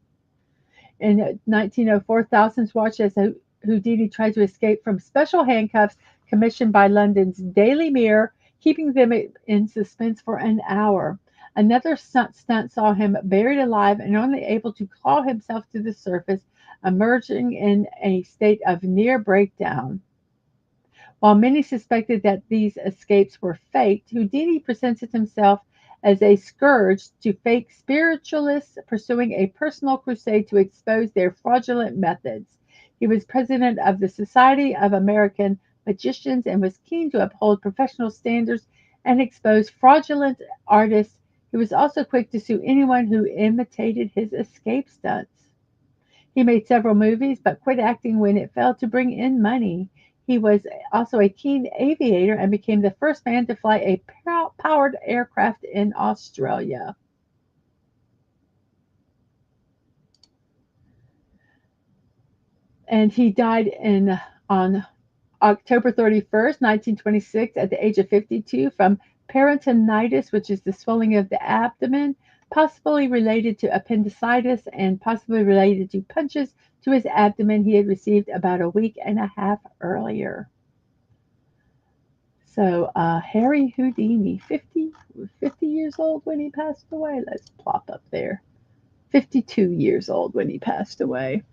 In 1904, thousands watched as Houdini tried to escape from special handcuffs commissioned by London's Daily Mirror, keeping them in suspense for an hour. Another stunt saw him buried alive and only able to claw himself to the surface, emerging in a state of near breakdown. While many suspected that these escapes were faked, Houdini presented himself as a scourge to fake spiritualists pursuing a personal crusade to expose their fraudulent methods. He was president of the Society of American Magicians and was keen to uphold professional standards and expose fraudulent artists. He was also quick to sue anyone who imitated his escape stunts. He made several movies, but quit acting when it failed to bring in money. He was also a keen aviator and became the first man to fly a powered aircraft in Australia. And he died on October 31st, 1926, at the age of 52 from peritonitis, which is the swelling of the abdomen, possibly related to appendicitis and possibly related to punches to his abdomen he had received about a week and a half earlier. So, Harry Houdini, 50 years old when he passed away. Let's plop up there. 52 years old when he passed away.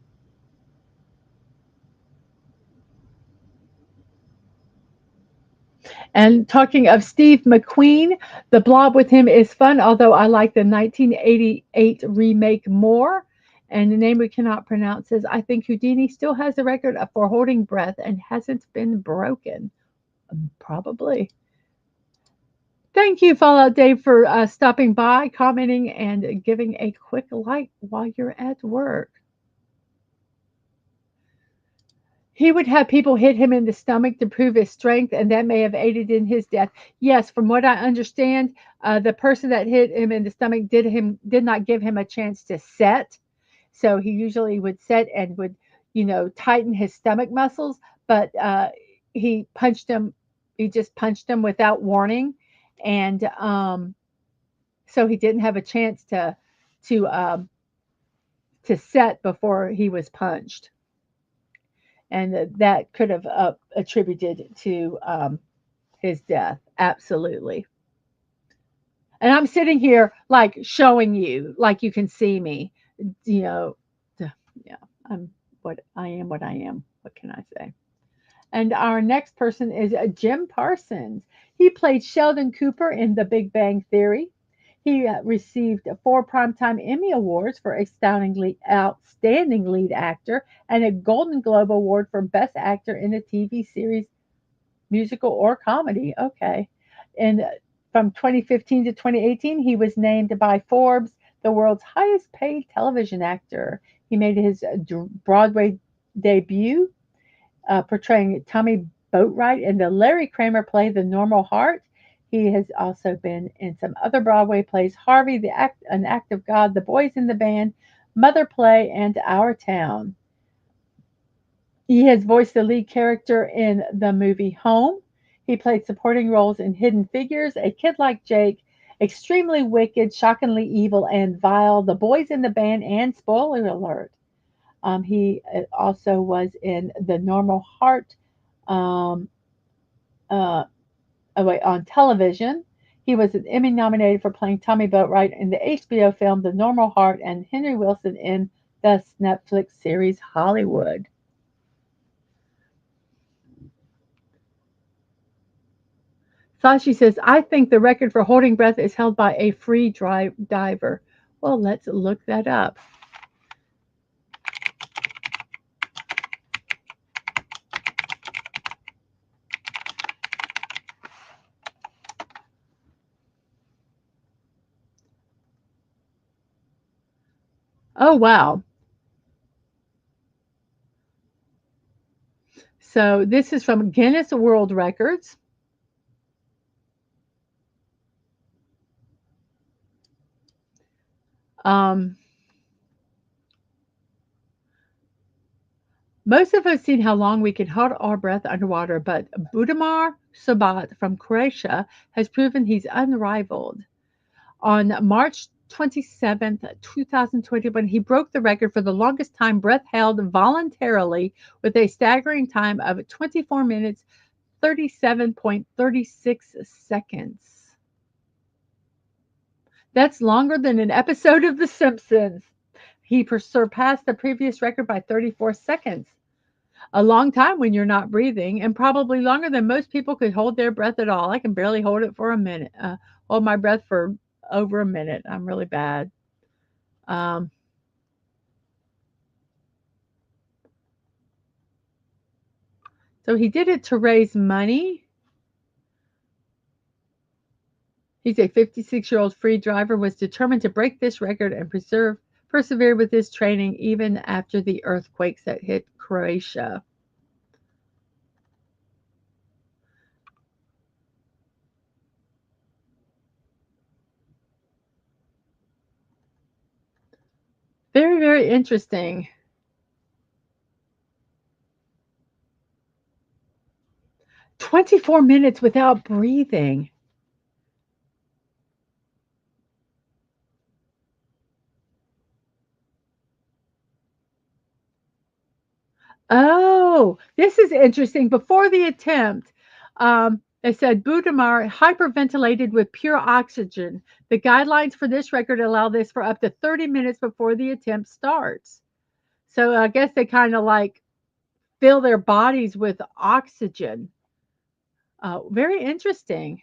And talking of Steve McQueen, the blob with him is fun, although I like the 1988 remake more. And the name we cannot pronounce says, I think Houdini still has a record for holding breath and hasn't been broken. Probably. Thank you, Fallout Dave, for stopping by, commenting, and giving a quick like while you're at work. He would have people hit him in the stomach to prove his strength, and that may have aided in his death. Yes, from what I understand, the person that hit him in the stomach did not give him a chance to set. So he usually would set and would, tighten his stomach muscles, but he punched him. he just punched him without warning, and so he didn't have a chance to um, to set before he was punched, and that could have attributed to his death. Absolutely. And I'm sitting here like showing you, like you can see me, you know. Yeah, I'm what I am. What I am. What can I say? And our next person is Jim Parsons. He played Sheldon Cooper in The Big Bang Theory. He received 4 Primetime Emmy Awards for Outstanding Lead Actor and a Golden Globe Award for Best Actor in a TV series, musical, or comedy. Okay. And from 2015 to 2018, he was named by Forbes the world's highest paid television actor. He made his Broadway debut portraying Tommy Boatwright in the Larry Kramer play The Normal Heart. He has also been in some other Broadway plays: Harvey, An Act of God, The Boys in the Band, Mother Play, and Our Town. He has voiced the lead character in the movie Home. He played supporting roles in Hidden Figures, A Kid Like Jake, Extremely Wicked, Shockingly Evil, and Vile, The Boys in the Band, and spoiler alert, he also was in The Normal Heart um, uh, on television. He was an Emmy nominated for playing Tommy Boatwright in the HBO film The Normal Heart, and Henry Wilson in the Netflix series Hollywood. Sashi says, I think the record for holding breath is held by a diver. Well, let's look that up. Oh, wow. So this is from Guinness World Records. Um, Most of us have seen how long we can hold our breath underwater, but Budimir Sobat from Croatia has proven he's unrivaled. On March 27th, 2021, he broke the record for the longest time breath held voluntarily with a staggering time of 24 minutes, 37.36 seconds. That's longer than an episode of The Simpsons. He surpassed the previous record by 34 seconds. A long time when you're not breathing, and probably longer than most people could hold their breath at all. I can barely hold it for a minute. Hold my breath for over a minute. I'm really bad. Um, so he did it to raise money. He's a 56-year-old free driver, was determined to break this record and persevere with his training even after the earthquakes that hit Croatia. Very, very interesting. 24 minutes without breathing. Oh, this is interesting. Before the attempt, they said Budimir hyperventilated with pure oxygen. The guidelines for this record allow this for up to 30 minutes before the attempt starts. So I guess they kind of like fill their bodies with oxygen. Very interesting.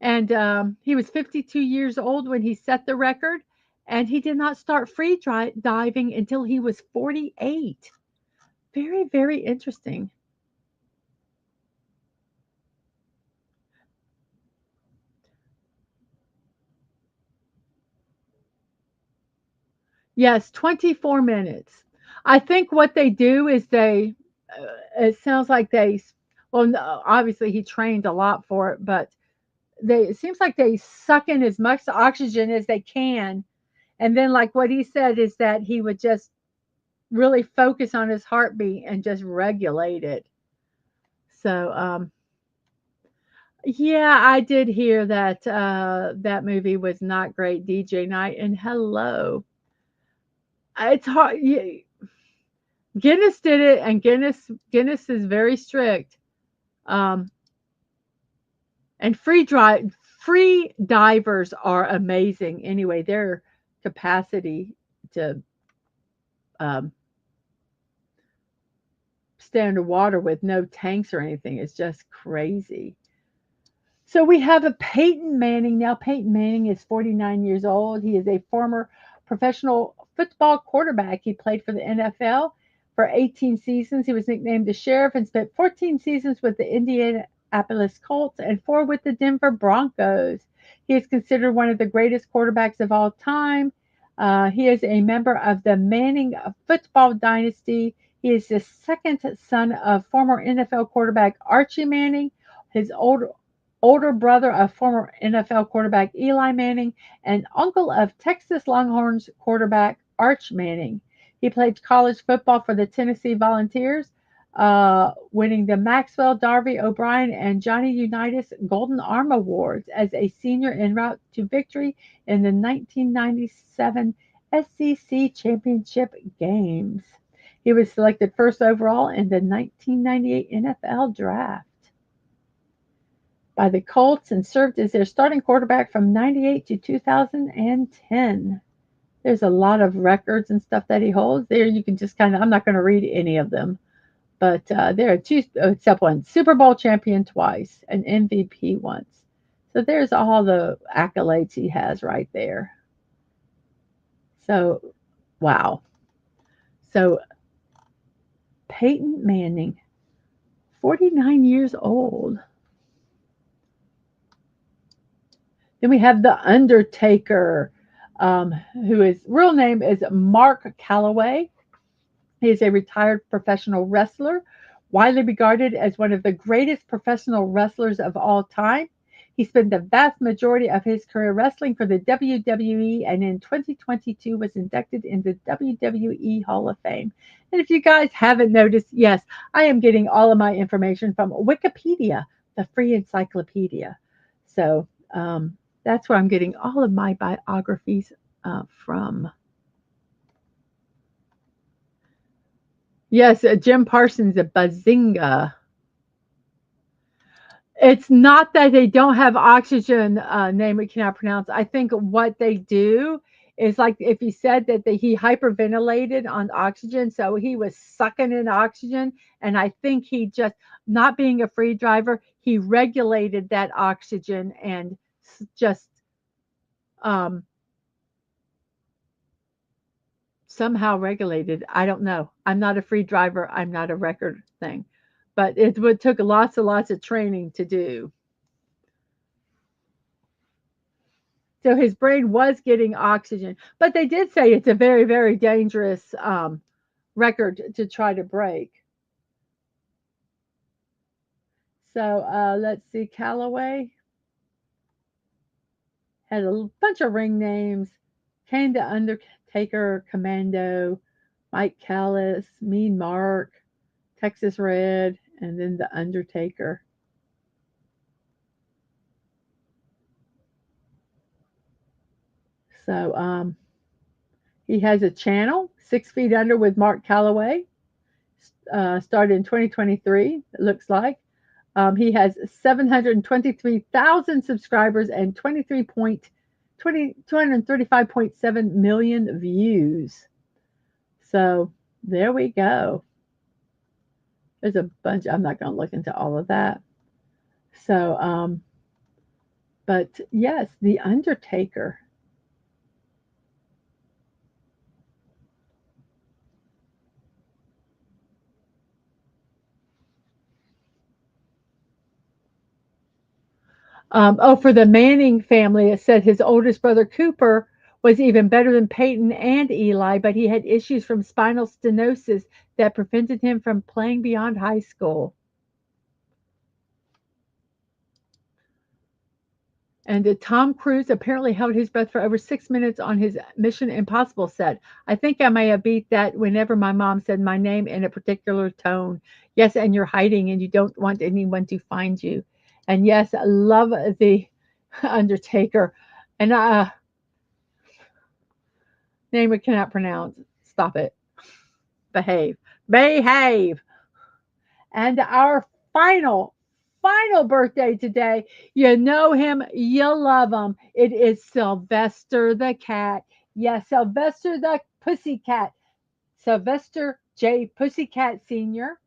And he was 52 years old when he set the record, and he did not start diving until he was 48. Very, very interesting. Yes, 24 minutes. I think what they do is it sounds like well, no, obviously he trained a lot for it, but it seems like they suck in as much oxygen as they can. And then, like what he said, is that he would just really focus on his heartbeat and just regulate it. So, yeah, I did hear that that movie was not great, DJ Night. And hello, it's hard. Guinness did it, and Guinness is very strict. Um, and free divers are amazing. Anyway, their capacity to um, stay underwater with no tanks or anything is just crazy. So we have a Peyton Manning. Now, Peyton Manning is 49 years old. He is a former professional football quarterback. He played for the NFL for 18 seasons. He was nicknamed the Sheriff and spent 14 seasons with the Indianapolis Colts and four with the Denver Broncos. He is considered one of the greatest quarterbacks of all time. He is a member of the Manning football dynasty. He is the second son of former NFL quarterback Archie Manning. His older brother of former NFL quarterback Eli Manning, and uncle of Texas Longhorns quarterback Arch Manning. He played college football for the Tennessee Volunteers, winning the Maxwell, Darby O'Brien, and Johnny Unitas Golden Arm Awards as a senior en route to victory in the 1997 SEC Championship games. He was selected first overall in the 1998 NFL Draft by the Colts and served as their starting quarterback from 98 to 2010. There's a lot of records and stuff that he holds. There you can just kind of, I'm not going to read any of them, but there are two, except one Super Bowl champion twice, an MVP once. So there's all the accolades he has right there. So, wow. So, Peyton Manning, 49 years old. Then we have The Undertaker, who his real name is Mark Calloway. He is a retired professional wrestler, widely regarded as one of the greatest professional wrestlers of all time. He spent the vast majority of his career wrestling for the WWE and in 2022 was inducted in the WWE Hall of Fame. And if you guys haven't noticed, yes, I am getting all of my information from Wikipedia, the free encyclopedia. So that's where I'm getting all of my biographies from. Yes, Jim Parsons, a bazinga. It's not that they don't have oxygen, name we cannot pronounce. I think what they do is like if he said that he hyperventilated on oxygen, so he was sucking in oxygen, and I think he just, not being a free driver, he regulated that oxygen and just um, somehow regulated. I don't know. I'm not a free driver. I'm not a record thing, but it would took lots and lots of training to do. So his brain was getting oxygen, but they did say it's a very, very dangerous record to try to break. So let's see. Callaway had a bunch of ring names: Kane the Undertaker, Commando, Mike Callis, Mean Mark, Texas Red, and then the Undertaker. So he has a channel, 6 Feet Under with Mark Calloway, started in 2023, it looks like. He has 723,000 subscribers and 235.7 million views. So there we go. There's a bunch. I'm not going to look into all of that. So, but yes, The Undertaker. Oh, for the Manning family, it said his oldest brother Cooper was even better than Peyton and Eli, but he had issues from spinal stenosis that prevented him from playing beyond high school. And Tom Cruise apparently held his breath for over 6 minutes on his Mission Impossible set. I think I may have beat that whenever my mom said my name in a particular tone. Yes, and you're hiding and you don't want anyone to find you. And yes, I love the Undertaker. And name we cannot pronounce. Stop it. Behave. Behave. And our final birthday today. You know him, you love him. It is Sylvester the cat. Yes, Sylvester the pussycat. Sylvester J. Pussycat Sr.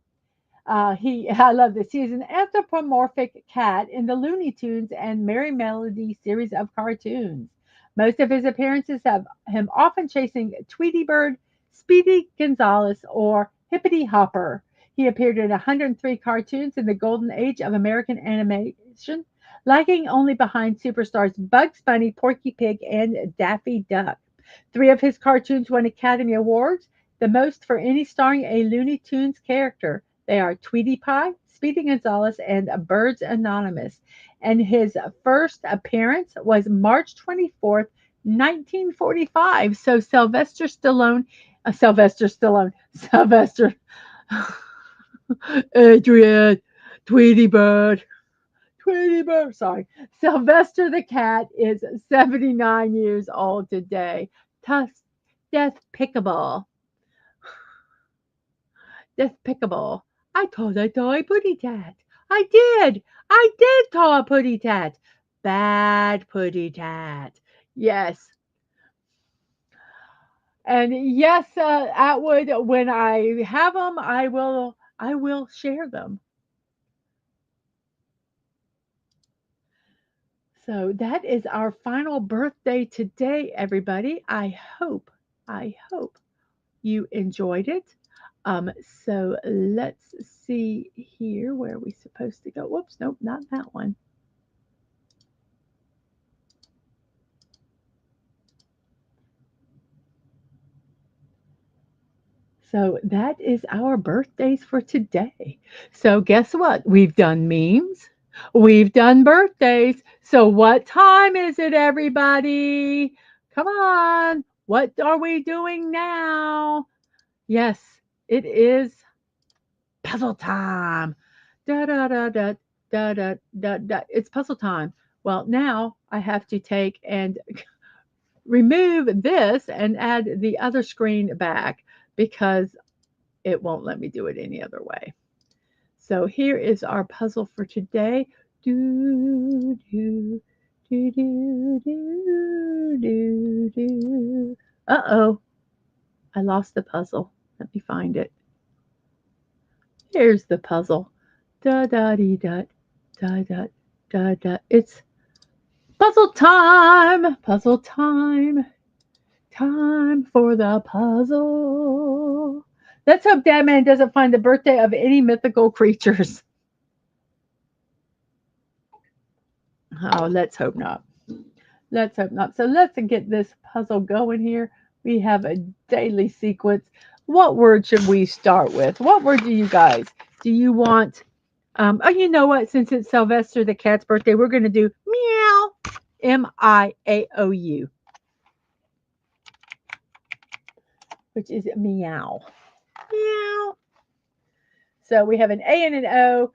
I love this. He is an anthropomorphic cat in the Looney Tunes and Merry Melody series of cartoons. Most of his appearances have him often chasing Tweety Bird, Speedy Gonzales, or Hippity Hopper. He appeared in 103 cartoons in the golden age of American animation, lagging only behind superstars Bugs Bunny, Porky Pig, and Daffy Duck. Three of his cartoons won Academy Awards, the most for any starring a Looney Tunes character. They are Tweety Pie, Speedy Gonzales, and Birds Anonymous. And his first appearance was March 24th, 1945. So Sylvester, Adrian, Tweety Bird, Tweety Bird, sorry. Sylvester the cat is 79 years old today. Tough, despicable, despicable. I told a toy putty tat. I did call a putty tat. Bad putty tat. Yes. And yes, Atwood, when I have them, I will share them. So that is our final birthday today, everybody. I hope you enjoyed it. So let's see here where are we supposed to go. Whoops, nope, not that one. So that is our birthdays for today. So guess what? We've done memes. We've done birthdays. So what time is it, everybody? Come on. What are we doing now? Yes, it is puzzle time. Da da da da da da da da. It's puzzle time. Well, now I have to take and remove this and add the other screen back because it won't let me do it any other way. So here is our puzzle for today. Do do do do do do do. Uh-oh, I lost the puzzle. Let me find it. Here's the puzzle. Da da dee da da da da da. It's puzzle time. Puzzle time. Time for the puzzle. Let's hope Dadman doesn't find the birthday of any mythical creatures. Oh, let's hope not. Let's hope not. So let's get this puzzle going here. We have a daily sequence. What word should we start with? What word do you guys? Do you want? Oh, you know what? Since it's Sylvester the cat's birthday, we're going to do meow. Miaou, which is meow. Meow. So we have an A and an O,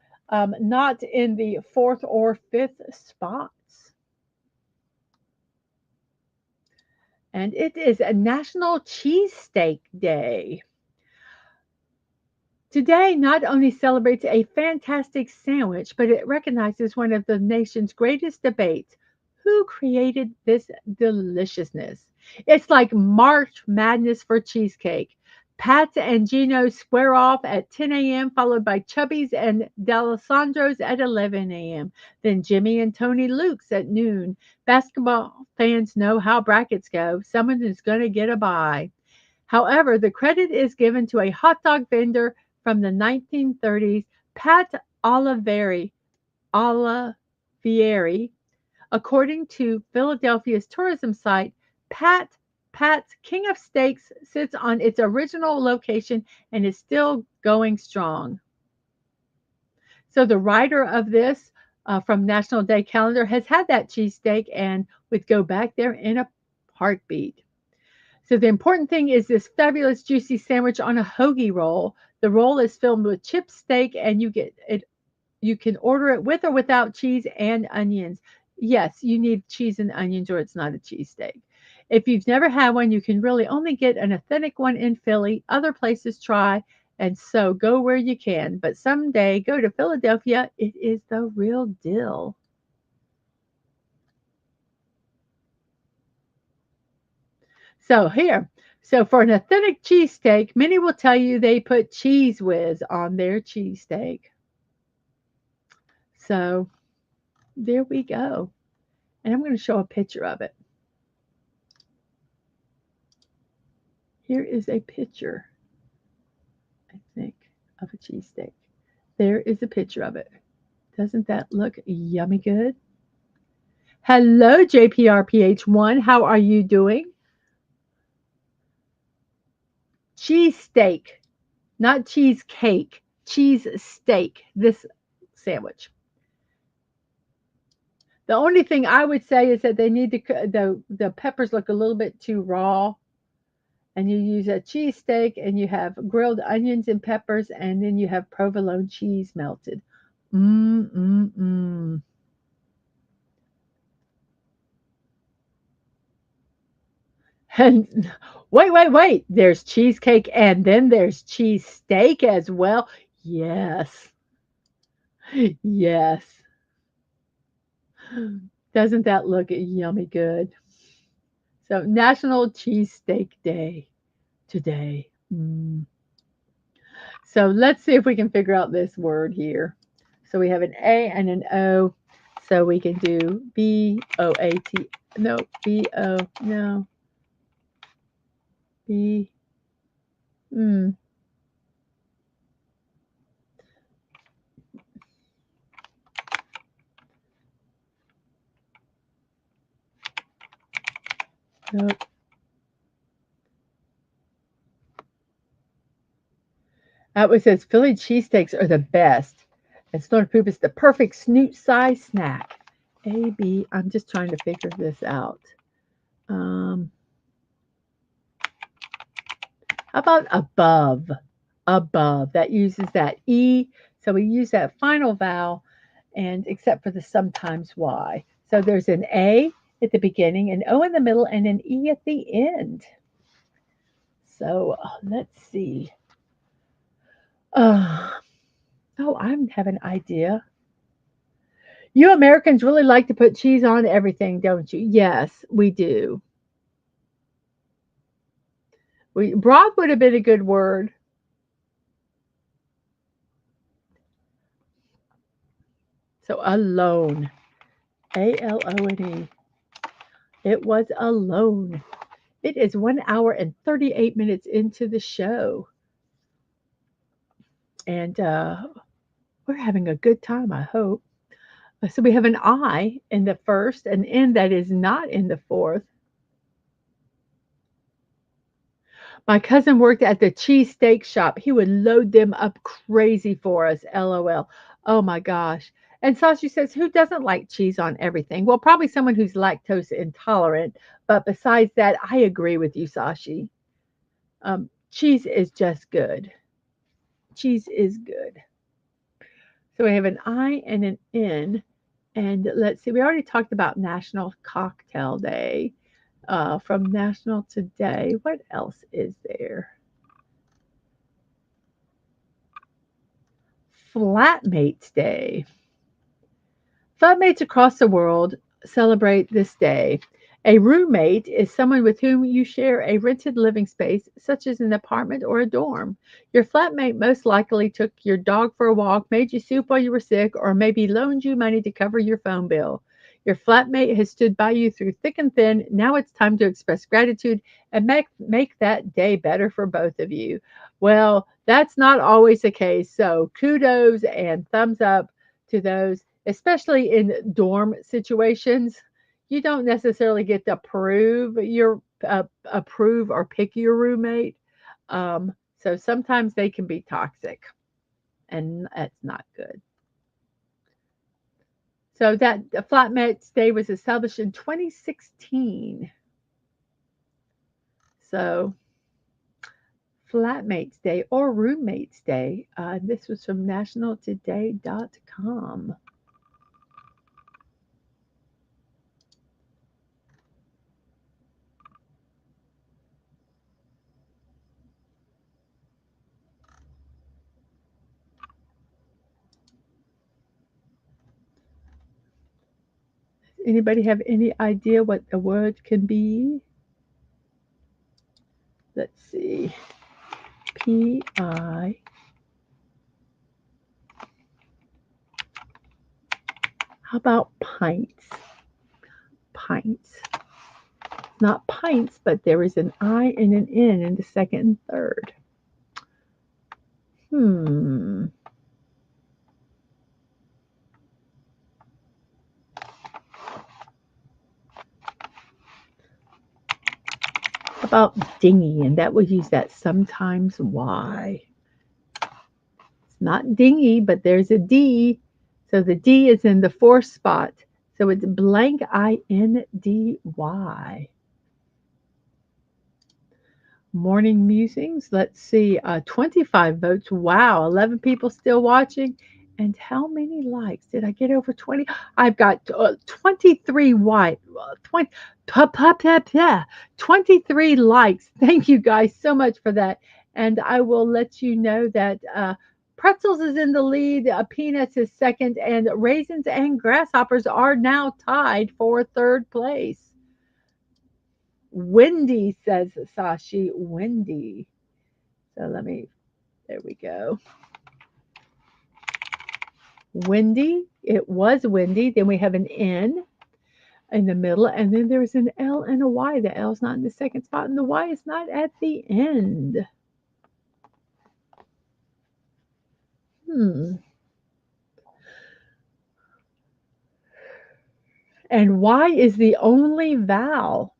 not in the fourth or fifth spots. And it is a National Cheesesteak Day. Today not only celebrates a fantastic sandwich, but it recognizes one of the nation's greatest debates. Who created this deliciousness? It's like March Madness for cheesecake. Pat and Gino square off at 10 a.m., followed by Chubby's and D'Alessandro's at 11 a.m., then Jimmy and Tony Luke's at noon. Basketball fans know how brackets go. Someone is going to get a bye. However, the credit is given to a hot dog vendor from the 1930s, Pat Olivieri. According to Philadelphia's tourism site, Pat's King of Steaks sits on its original location and is still going strong. So the writer of this from National Day Calendar has had that cheesesteak and would go back there in a heartbeat. So the important thing is this fabulous juicy sandwich on a hoagie roll. The roll is filled with chip steak and you get it you can order it with or without cheese and onions. Yes, you need cheese and onions or it's not a cheesesteak. If you've never had one, you can really only get an authentic one in Philly. Other places try, and so go where you can. But someday go to Philadelphia. It is the real deal. So here. So for an authentic cheesesteak, many will tell you they put cheese whiz on their cheesesteak. So there we go. And I'm going to show a picture of it. Here is a picture, I think, of a cheesesteak. There is a picture of it. Doesn't that look yummy good? Hello, JPRPH1. How are you doing? Cheesesteak, not cheesecake, cheese steak, this sandwich. The only thing I would say is that they need to, the peppers look a little bit too raw. And you use a cheesesteak and you have grilled onions and peppers and then you have provolone cheese melted. Mm, mm, mm. And wait. There's cheesecake and then there's cheesesteak as well. Yes. Yes. Doesn't that look yummy good? So, National Cheesesteak Day today. Mm. So, let's see if we can figure out this word here. So, we have an A and an O. So, we can do BOAT. No, BO. No, B. Mm, no. It says Philly cheesesteaks are the best. And Snorter Poop is the perfect snoot size snack. A, B. I'm just trying to figure this out. Um, how about above? Above. That uses that E. So we use that final vowel, and except for the sometimes Y. So there's an A at the beginning, an O in the middle, and an E at the end. So let's see. Uh, oh, I have an idea. You Americans really like to put cheese on everything, don't you? Yes, we do. Broad would have been a good word. So alone. ALONE. It was alone. It is 1 hour and 38 minutes into the show. And we're having a good time, I hope. So we have an I in the first, an N that is not in the fourth. My cousin worked at the cheesesteak shop. He would load them up crazy for us. LOL. Oh my gosh. And Sashi says, who doesn't like cheese on everything? Well, probably someone who's lactose intolerant. But besides that, I agree with you, Sashi. Cheese is just good. Cheese is good. So we have an I and an N. And let's see, we already talked about National Cocktail Day. From National Today, what else is there? Flatmates Day. Flatmates across the world celebrate this day. A roommate is someone with whom you share a rented living space, such as an apartment or a dorm. Your flatmate most likely took your dog for a walk, made you soup while you were sick, or maybe loaned you money to cover your phone bill. Your flatmate has stood by you through thick and thin. Now it's time to express gratitude and make that day better for both of you. Well, that's not always the case. So kudos and thumbs up to those, especially in dorm situations. You don't necessarily get to approve or pick your roommate. So sometimes they can be toxic, and that's not good. So that the Flatmates Day was established in 2016. So Flatmates Day or Roommates Day. This was from nationaltoday.com. Anybody have any idea what the word can be? Let's see. P-I. How about pints? Pints. Not pints, but there is an I and an N in the second and third. Hmm. How about dingy? And that would use that sometimes. Why? It's not dingy, but there's a D. So the D is in the fourth spot. So it's blank INDY. Morning musings. Let's see. 25 votes. Wow. 11 people still watching. And how many likes? Did I get over 20? I've got 23 white. 20, 23 likes. Thank you guys so much for that. And I will let you know that Pretzels is in the lead, Peanuts is second, and Raisins and Grasshoppers are now tied for third place. Windy, says Sashi. Windy. So there we go. Windy. It was windy. Then we have an N in the middle, and then there's an L and a Y. The L's not in the second spot, and the Y is not at the end. Hmm. And Y is the only vowel.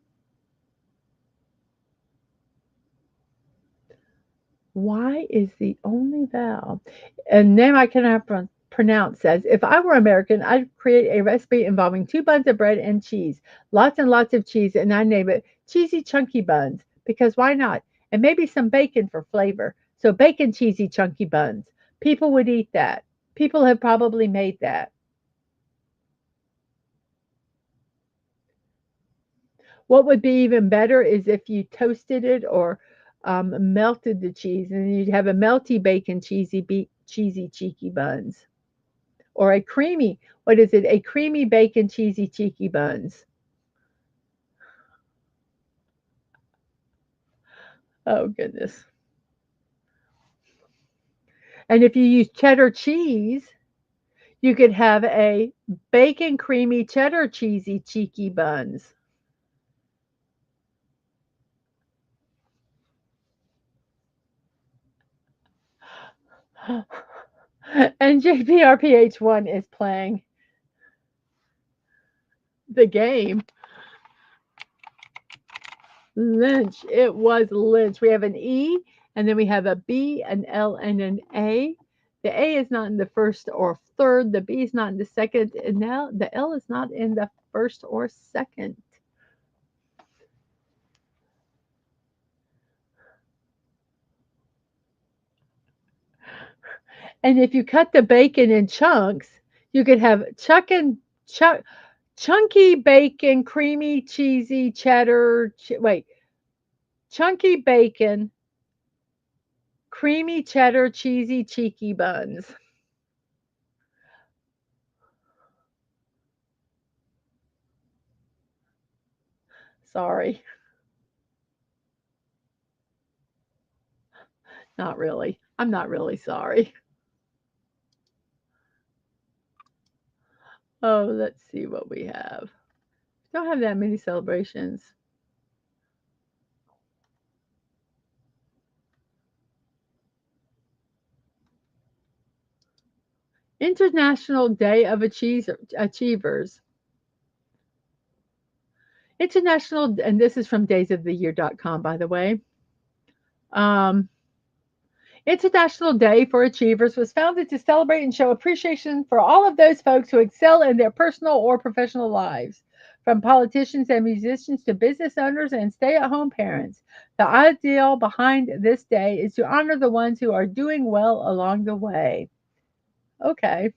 Y is the only vowel. A name I cannot pronounce says, if I were American, I'd create a recipe involving 2 buns of bread and cheese, lots and lots of cheese, and I name it cheesy chunky buns, because why not? And maybe some bacon for flavor. So bacon cheesy chunky buns. People would eat that. People have probably made that. What would be even better is if you toasted it or melted the cheese, and you'd have a melty bacon cheesy cheeky buns, or a creamy, what is it? A creamy bacon cheesy cheeky buns. Oh goodness. And if you use cheddar cheese, you could have a bacon creamy cheddar cheesy cheeky buns. And JPRPH1 is playing the game. Lynch. It was Lynch. We have an E, and then we have a B, an L, and an A. The A is not in the first or third. The B is not in the second. And now the L is not in the first or second. And if you cut the bacon in chunks, you could have chunky bacon, creamy, cheesy, cheddar. Chunky bacon, creamy cheddar, cheesy, cheeky buns. Sorry, not really. I'm not really sorry. Oh, let's see what we have. Don't have that many celebrations. International Day of Achievers. International, and this is from daysoftheyear.com, by the way. Um, International Day for Achievers was founded to celebrate and show appreciation for all of those folks who excel in their personal or professional lives. From politicians and musicians to business owners and stay at home parents, the ideal behind this day is to honor the ones who are doing well along the way. Okay.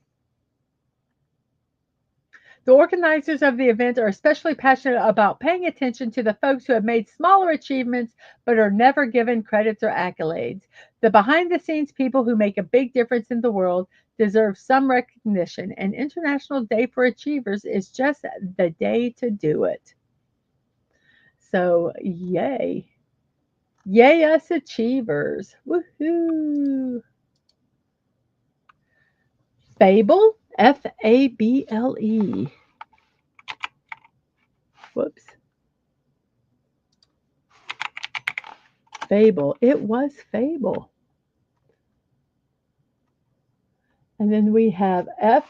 The organizers of the event are especially passionate about paying attention to the folks who have made smaller achievements but are never given credits or accolades. The behind the scenes people who make a big difference in the world deserve some recognition, and International Day for Achievers is just the day to do it. So, yay. Yay, us achievers. Woohoo. Fable, Fable. Whoops. Fable. It was Fable. And then we have F,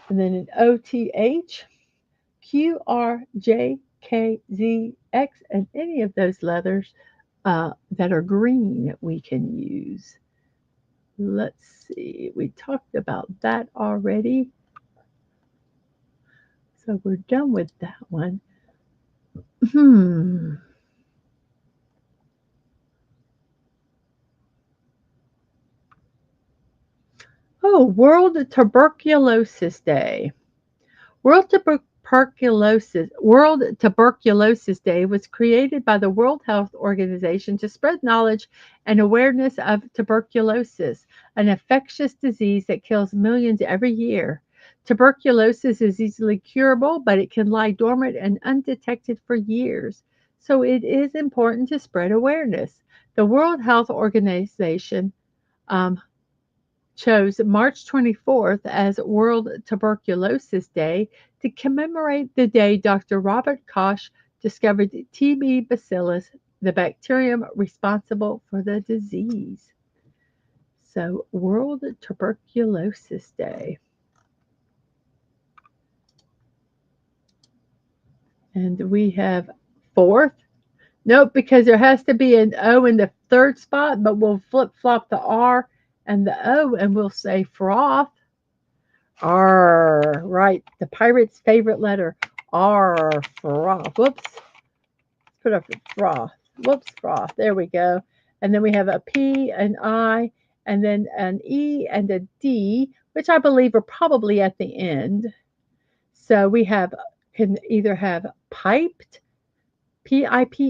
and then an OTH, QRJKZX, and any of those letters that are green we can use. Let's see, we talked about that already. So we're done with that one. Hmm. Oh, World Tuberculosis Day. World Tuberculosis Day was created by the World Health Organization to spread knowledge and awareness of tuberculosis, an infectious disease that kills millions every year. Tuberculosis is easily curable, but it can lie dormant and undetected for years. So it is important to spread awareness. The World Health Organization um, chose March 24th as World Tuberculosis Day to commemorate the day Dr. Robert Koch discovered TB bacillus, the bacterium responsible for the disease. So, World Tuberculosis Day. And we have fourth. Nope, because there has to be an O in the third spot, but we'll flip flop the R and the O and we'll say froth. R, right. The pirate's favorite letter. R, froth. Whoops. Put up froth. Whoops, froth. There we go. And then we have a P, an I, and then an E and a D, which I believe are probably at the end. So we have, can either have piped, Piped,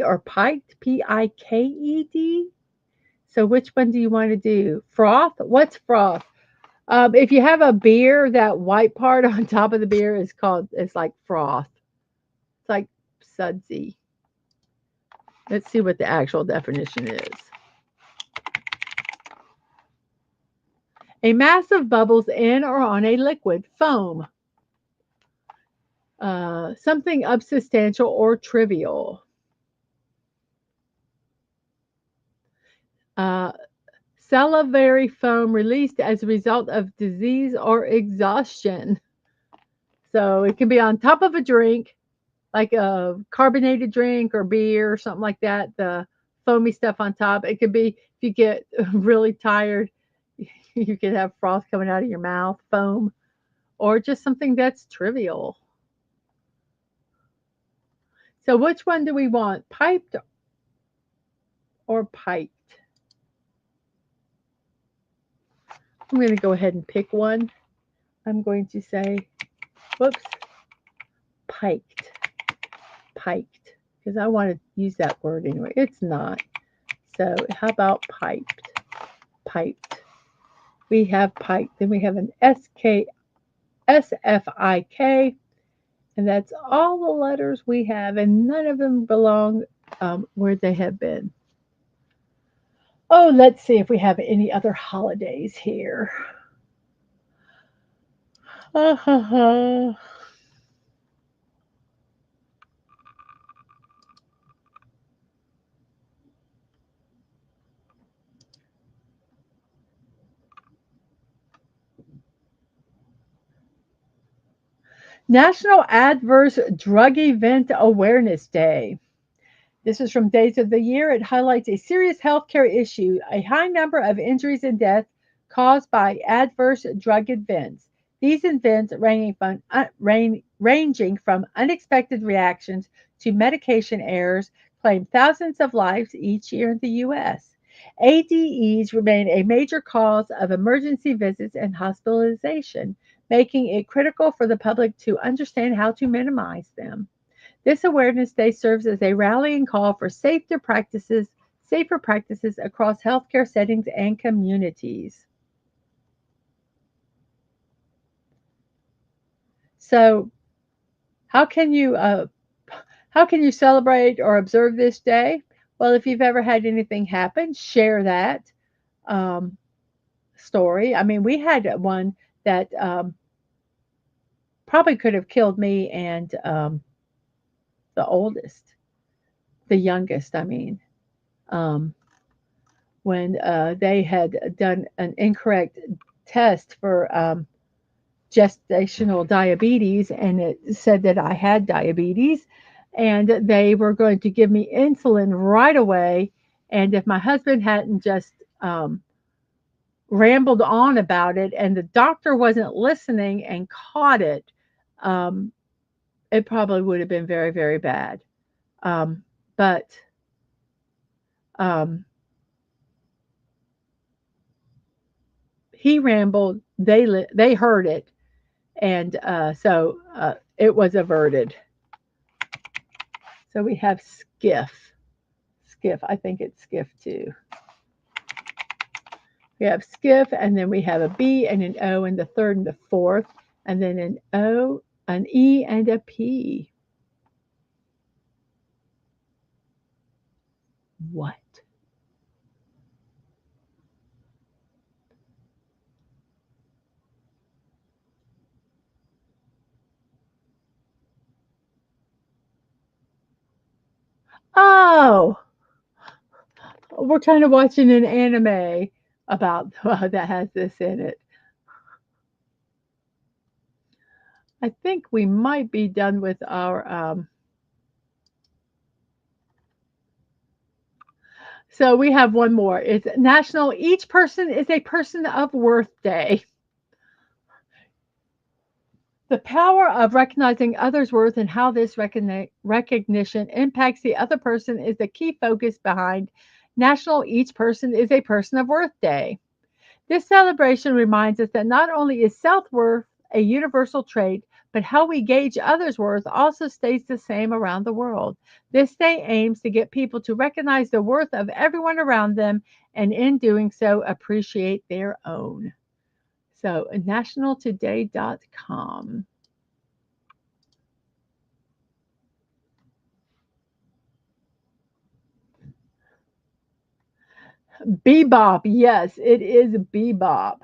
or piked, Piked. So which one do you want to do? Froth? What's froth? If you have a beer, that white part on top of the beer is called, it's like froth. It's like sudsy. Let's see what the actual definition is. A mass of bubbles in or on a liquid, foam, something unsubstantial or trivial. Uh, Salivary foam released as a result of disease or exhaustion. So it can be on top of a drink, like a carbonated drink or beer or something like that, the foamy stuff on top. It could be if you get really tired, you could have froth coming out of your mouth, foam, or just something that's trivial. So which one do we want? Piped or piped? I'm going to go ahead and pick one. I'm going to say, whoops, piked. Piked. Because I want to use that word anyway. It's not. So how about piped? Piped. We have piped. Then we have an SFIK. And that's all the letters we have. And none of them belong where they have been. Oh, let's see if we have any other holidays here. National Adverse Drug Event Awareness Day. This is from Days of the Year. It highlights a serious healthcare issue, a high number of injuries and deaths caused by adverse drug events. These events ranging from unexpected reactions to medication errors claim thousands of lives each year in the U.S. ADEs remain a major cause of emergency visits and hospitalization, making it critical for the public to understand how to minimize them. This awareness day serves as a rallying call for safer practices across healthcare settings and communities. So, how can you how can you celebrate or observe this day? Well, if you've ever had anything happen, share that um, story. I mean, we had one that probably could have killed me and the oldest, the youngest. I mean, um, when they had done an incorrect test for gestational diabetes, and it said that I had diabetes, and they were going to give me insulin right away. And if my husband hadn't just rambled on about it and the doctor wasn't listening and caught it, um, it probably would have been very, very bad. Um, but um, he rambled, they heard it, and so it was averted. So we have skiff. I think it's skiff too. We have skiff, and then we have a B and an O in the third and the fourth, and then an O, an E, and a P. What? Oh, we're kind of watching an anime about that has this in it. I think we might be done with our. So we have one more. It's National Each Person is a Person of Worth Day. The power of recognizing others' worth and how this recognition impacts the other person is the key focus behind National Each Person is a Person of Worth Day. This celebration reminds us that not only is self worth a universal trait, but how we gauge others' worth also stays the same around the world. This day aims to get people to recognize the worth of everyone around them and, in doing so, appreciate their own. So, nationaltoday.com. Bebop, yes, it is Bebop.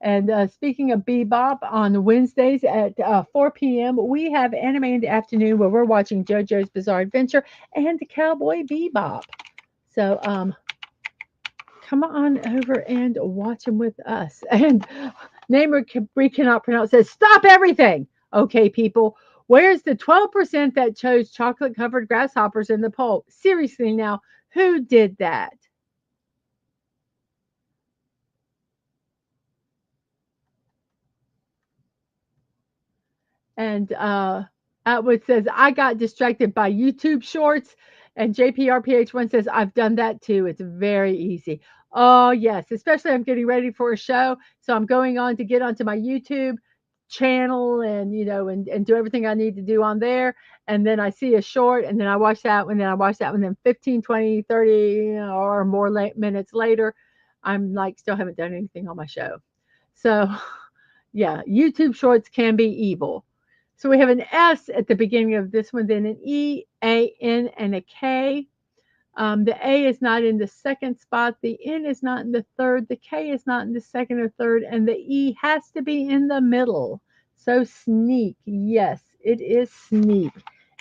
And speaking of Bebop, on Wednesdays at 4 p.m., we have Anime in the Afternoon where we're watching JoJo's Bizarre Adventure and Cowboy Bebop. So come on over and watch them with us. And Namer we cannot pronounce says, stop everything. Okay, people. Where's the 12% that chose chocolate covered grasshoppers in the poll? Seriously, now, who did that? And Atwood says, I got distracted by YouTube shorts. And JPRPH1 says, I've done that too. It's very easy. Oh, yes. Especially I'm getting ready for a show. So I'm going on to get onto my YouTube channel and, and do everything I need to do on there. And then I see a short and then I watch that one. Then I watch that one. Then 15, 20, 30 or more minutes later, I'm like, still haven't done anything on my show. So, yeah, YouTube shorts can be evil. So we have an S at the beginning of this one, then an E, A, N, and a K. The A is not in the second spot. The N is not in the third. The K is not in the second or third. And the E has to be in the middle. So sneak. Yes, it is sneak.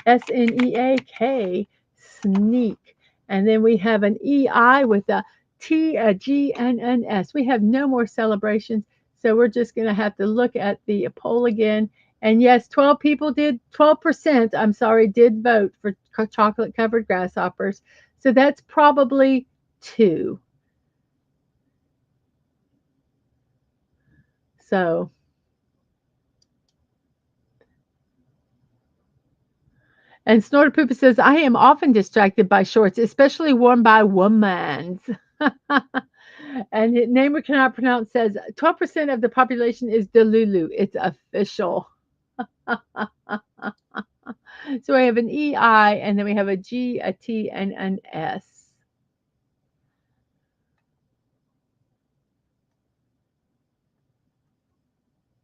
SNEAK, sneak. And then we have an EI with a T, a G, and an S. We have no more celebrations. So we're just going to have to look at the poll again And yes, 12%, I'm sorry, did vote for chocolate covered grasshoppers. So that's probably two. So, and Snorter Poopa says, I am often distracted by shorts, especially worn by women. And name we cannot pronounce says 12% of the population is Delulu. It's official. So we have an EI, and then we have a G, a T, and an S.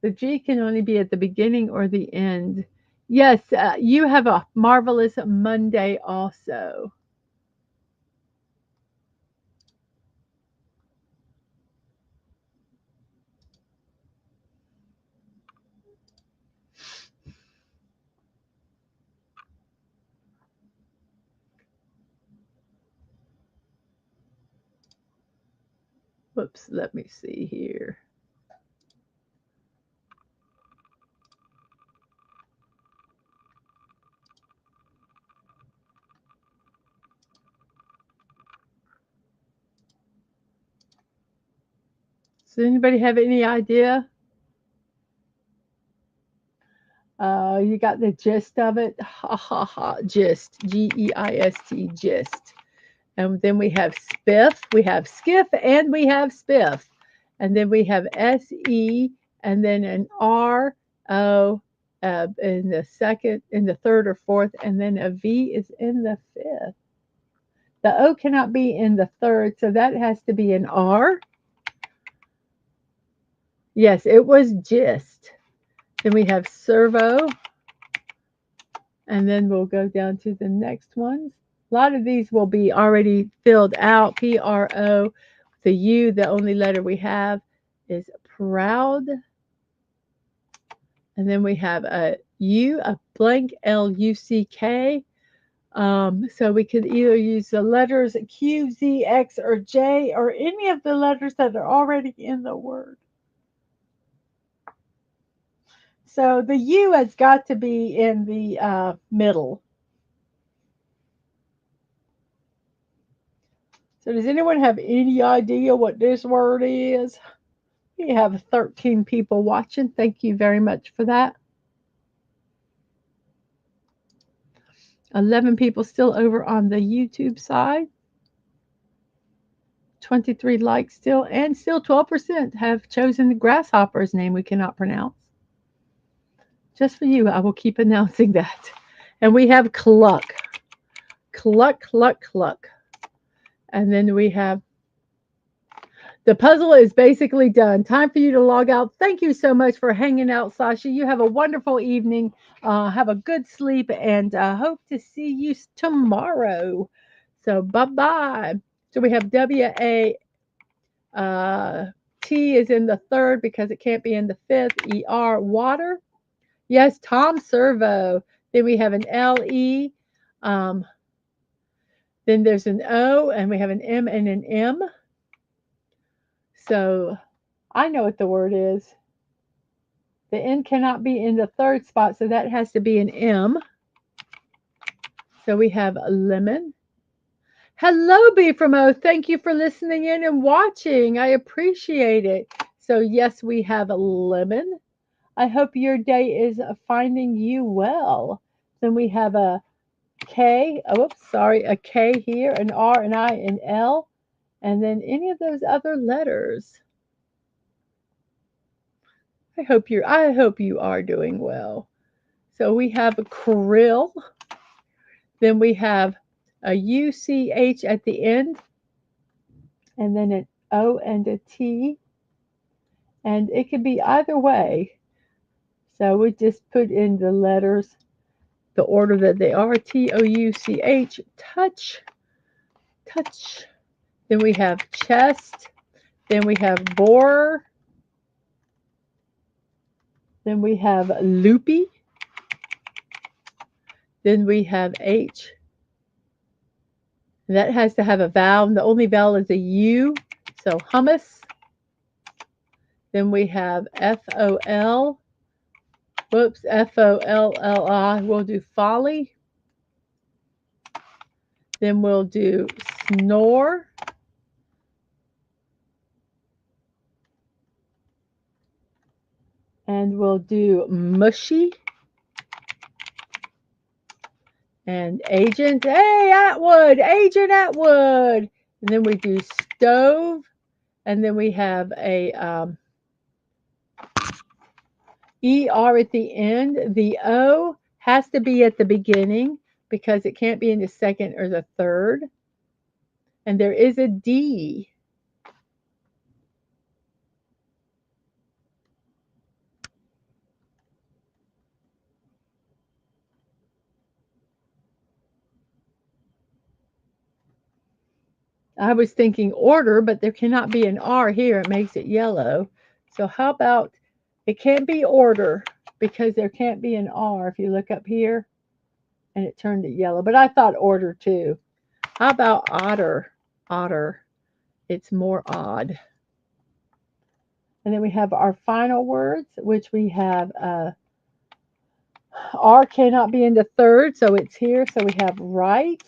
The G can only be at the beginning or the end. Yes, you have a marvelous Monday also. Whoops, let me see here. Does anybody have any idea? You got the gist of it? Ha ha ha, gist. Geist, gist. And then we have spiff, we have skiff, and we have spiff. And then we have SE, and then an RO in the second, in the third or fourth, and then a V is in the fifth. The O cannot be in the third, so that has to be an R. Yes, it was gist. Then we have servo, and then we'll go down to the next ones. A lot of these will be already filled out. PRO, the U, the only letter we have is proud. And then we have a U, a blank LUCK. So we could either use the letters Q, Z, X, or J, or any of the letters that are already in the word. So the U has got to be in the middle. So does anyone have any idea what this word is? We have 13 people watching. Thank you very much for that. 11 people still over on the YouTube side. 23 likes still, and still 12% have chosen the grasshopper's name we cannot pronounce. Just for you, I will keep announcing that. And we have cluck. Cluck, cluck, cluck. And then we have the puzzle is basically done. Time for you to log out. Thank you so much for hanging out, Sasha. You have a wonderful evening. Have a good sleep, and hope to see you tomorrow. So bye-bye. So we have WA. T is in the third because it can't be in the fifth. ER, water. Yes, Tom Servo. Then we have an LE. Um, then there's an O, and we have an M and an M. So I know what the word is. The N cannot be in the third spot, so that has to be an M. So we have a lemon. Hello, B from O. Thank you for listening in and watching. I appreciate it. So yes, we have a lemon. I hope your day is finding you well. Then we have a K. Oh, oops, sorry, a K here, an R, an I, an L, and then any of those other letters. I hope you are doing well. So we have a krill. Then we have a UCH at the end, and then an O and a T. And it could be either way. So we just put in the letters, the order that they are, TOUCH, touch, touch. Then we have chest. Then we have borer. Then we have loopy. Then we have H. That has to have a vowel. The only vowel is a U. So hummus. Then we have FOL. Whoops, Folli. We'll do folly. Then we'll do snore. And we'll do mushy. And Agent, hey, Atwood, Agent Atwood. And then we do stove. And then we have a ER at the end. The O has to be at the beginning because it can't be in the second or the third. And there is a D. I was thinking order, but there cannot be an R here. It makes it yellow. So how about it can't be order because there can't be an R if you look up here and it turned it yellow. But I thought order too. How about otter? Otter. It's more odd. And then we have our final words, which we have R cannot be in the third, so it's here. So we have right,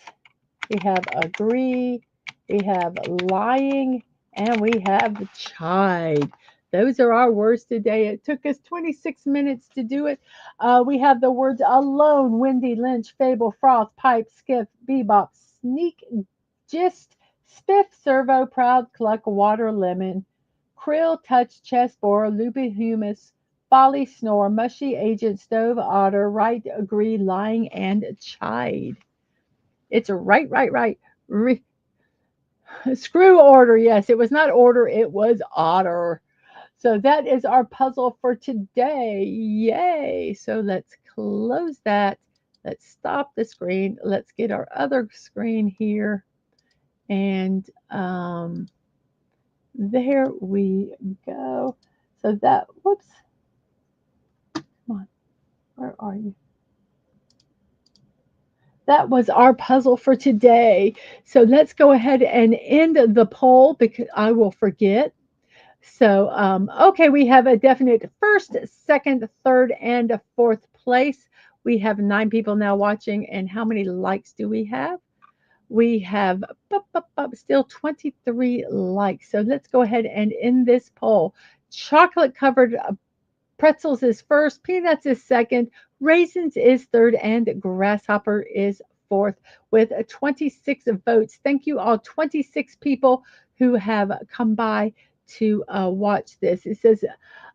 we have agree, we have lying, and we have chide. Those are our words today. It took us 26 minutes to do it. We have the words alone, windy, lynch, fable, froth, pipe, skiff, bebop, sneak, gist, spiff, servo, proud, cluck, water, lemon, krill, touch, chest, bore, lubihumus, folly, snore, mushy, agent, stove, otter, right, agree, lying, and chide. It's right, right, right. Screw order. Yes, it was not order, it was otter. So that is our puzzle for today. Yay. So let's close that. Let's stop the screen. Let's get our other screen here. And there we go. So that, whoops, come on, where are you? That was our puzzle for today. So let's go ahead and end the poll because I will forget. So, okay, we have a definite first, second, third, and a fourth place. We have 9 people now watching. And how many likes do we have? We have still 23 likes. So let's go ahead and end this poll. Chocolate covered pretzels is first, peanuts is second, raisins is third, and grasshopper is fourth with 26 votes. Thank you all, 26 people who have come by to watch this. It says,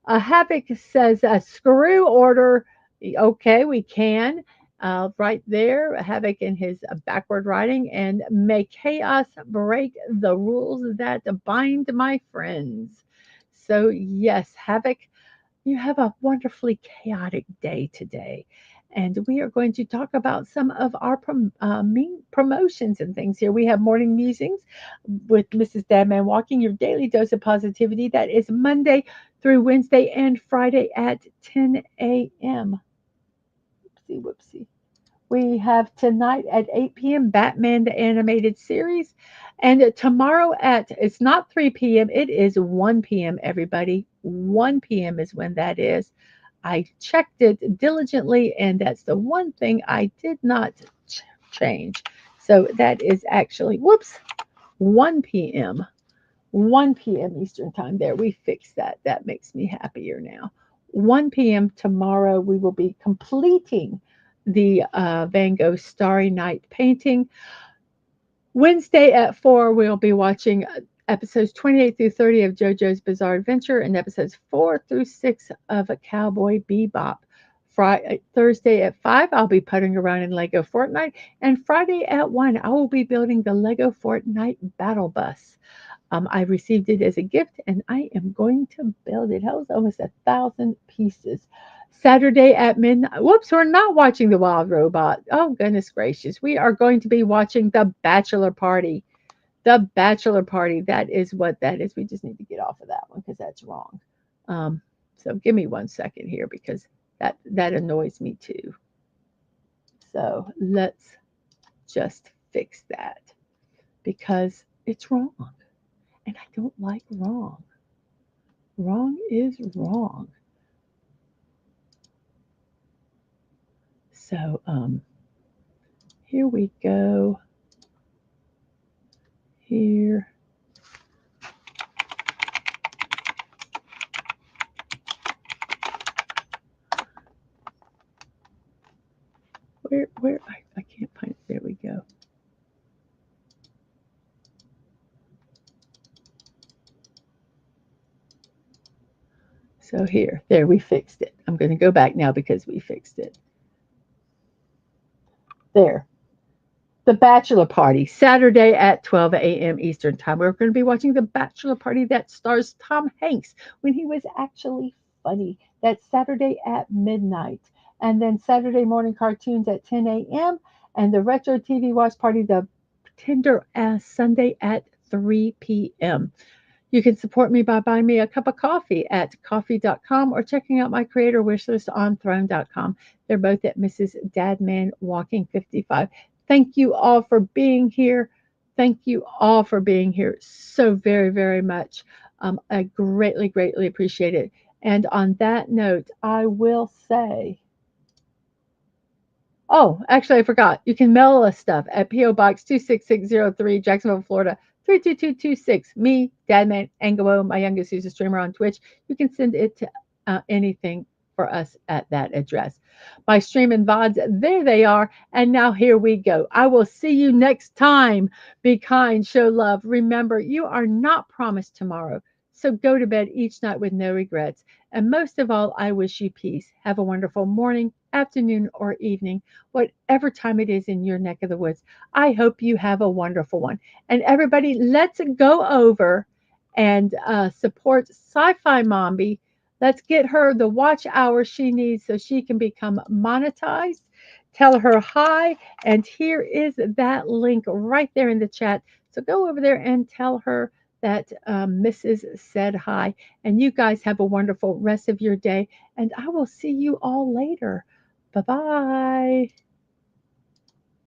Havoc says, screw order. Okay, we can. Right there, Havoc in his backward writing, and may chaos break the rules that bind my friends. So, yes, Havoc, you have a wonderfully chaotic day today. And we are going to talk about some of our promotions and things here. We have morning musings with Mrs. Dadman Walking, your daily dose of positivity. That is Monday through Wednesday and Friday at 10 a.m. Whoopsie, whoopsie. We have tonight at 8 p.m. Batman the Animated Series. And tomorrow it's not 3 p.m., it is 1 p.m., everybody. 1 p.m. is when that is. I checked it diligently, and that's the one thing I did not change. So that is actually, whoops, 1 p.m. 1 p.m. Eastern Time. There, we fixed that. That makes me happier now. 1 p.m. tomorrow, we will be completing the Van Gogh Starry Night painting. Wednesday at 4, we'll be watching episodes 28 through 30 of JoJo's Bizarre Adventure and episodes 4 through 6 of Cowboy Bebop. Thursday at 5, I'll be puttering around in Lego Fortnite. And Friday at 1, I will be building the Lego Fortnite Battle Bus. I received it as a gift and I am going to build it. That was almost 1,000 pieces. Saturday at midnight. Whoops, we're not watching The Wild Robot. Oh, goodness gracious. We are going to be watching The Bachelor Party. The Bachelor Party. That is what that is. We just need to get off of that one because that's wrong. So give me 1 second here because that annoys me too. So let's just fix that because it's wrong. And I don't like wrong. Wrong is wrong. So here we go. Here. Where I can't find it. There we go. So here, there, we fixed it. I'm going to go back now because we fixed it. There. The Bachelor Party, Saturday at 12 a.m. Eastern Time. We're going to be watching The Bachelor Party that stars Tom Hanks when he was actually funny. That's Saturday at midnight. And then Saturday morning cartoons at 10 a.m. And the Retro TV Watch Party, the Tender Ass Sunday at 3 p.m. You can support me by buying me a cup of coffee at coffee.com or checking out my creator wish list on throne.com. They're both at Mrs.DadmanWalking55. Thank you all for being here. Thank you all for being here so very, very much. I greatly, greatly appreciate it. And on that note, I will say, oh, actually, I forgot. You can mail us stuff at P.O. Box 26603, Jacksonville, Florida 32226. Me, Dadman Angelo, my youngest, who's a streamer on Twitch. You can send it to anything for us at that address. My stream and VODs, there they are. And now here we go. I will see you next time. Be kind, show love. Remember, you are not promised tomorrow. So go to bed each night with no regrets. And most of all, I wish you peace. Have a wonderful morning, afternoon, or evening, whatever time it is in your neck of the woods. I hope you have a wonderful one. And everybody, let's go over and support Sci Fi Mombi. Let's get her the watch hour she needs so she can become monetized. Tell her hi. And here is that link right there in the chat. So go over there and tell her that Mrs. said hi. And you guys have a wonderful rest of your day. And I will see you all later. Bye bye.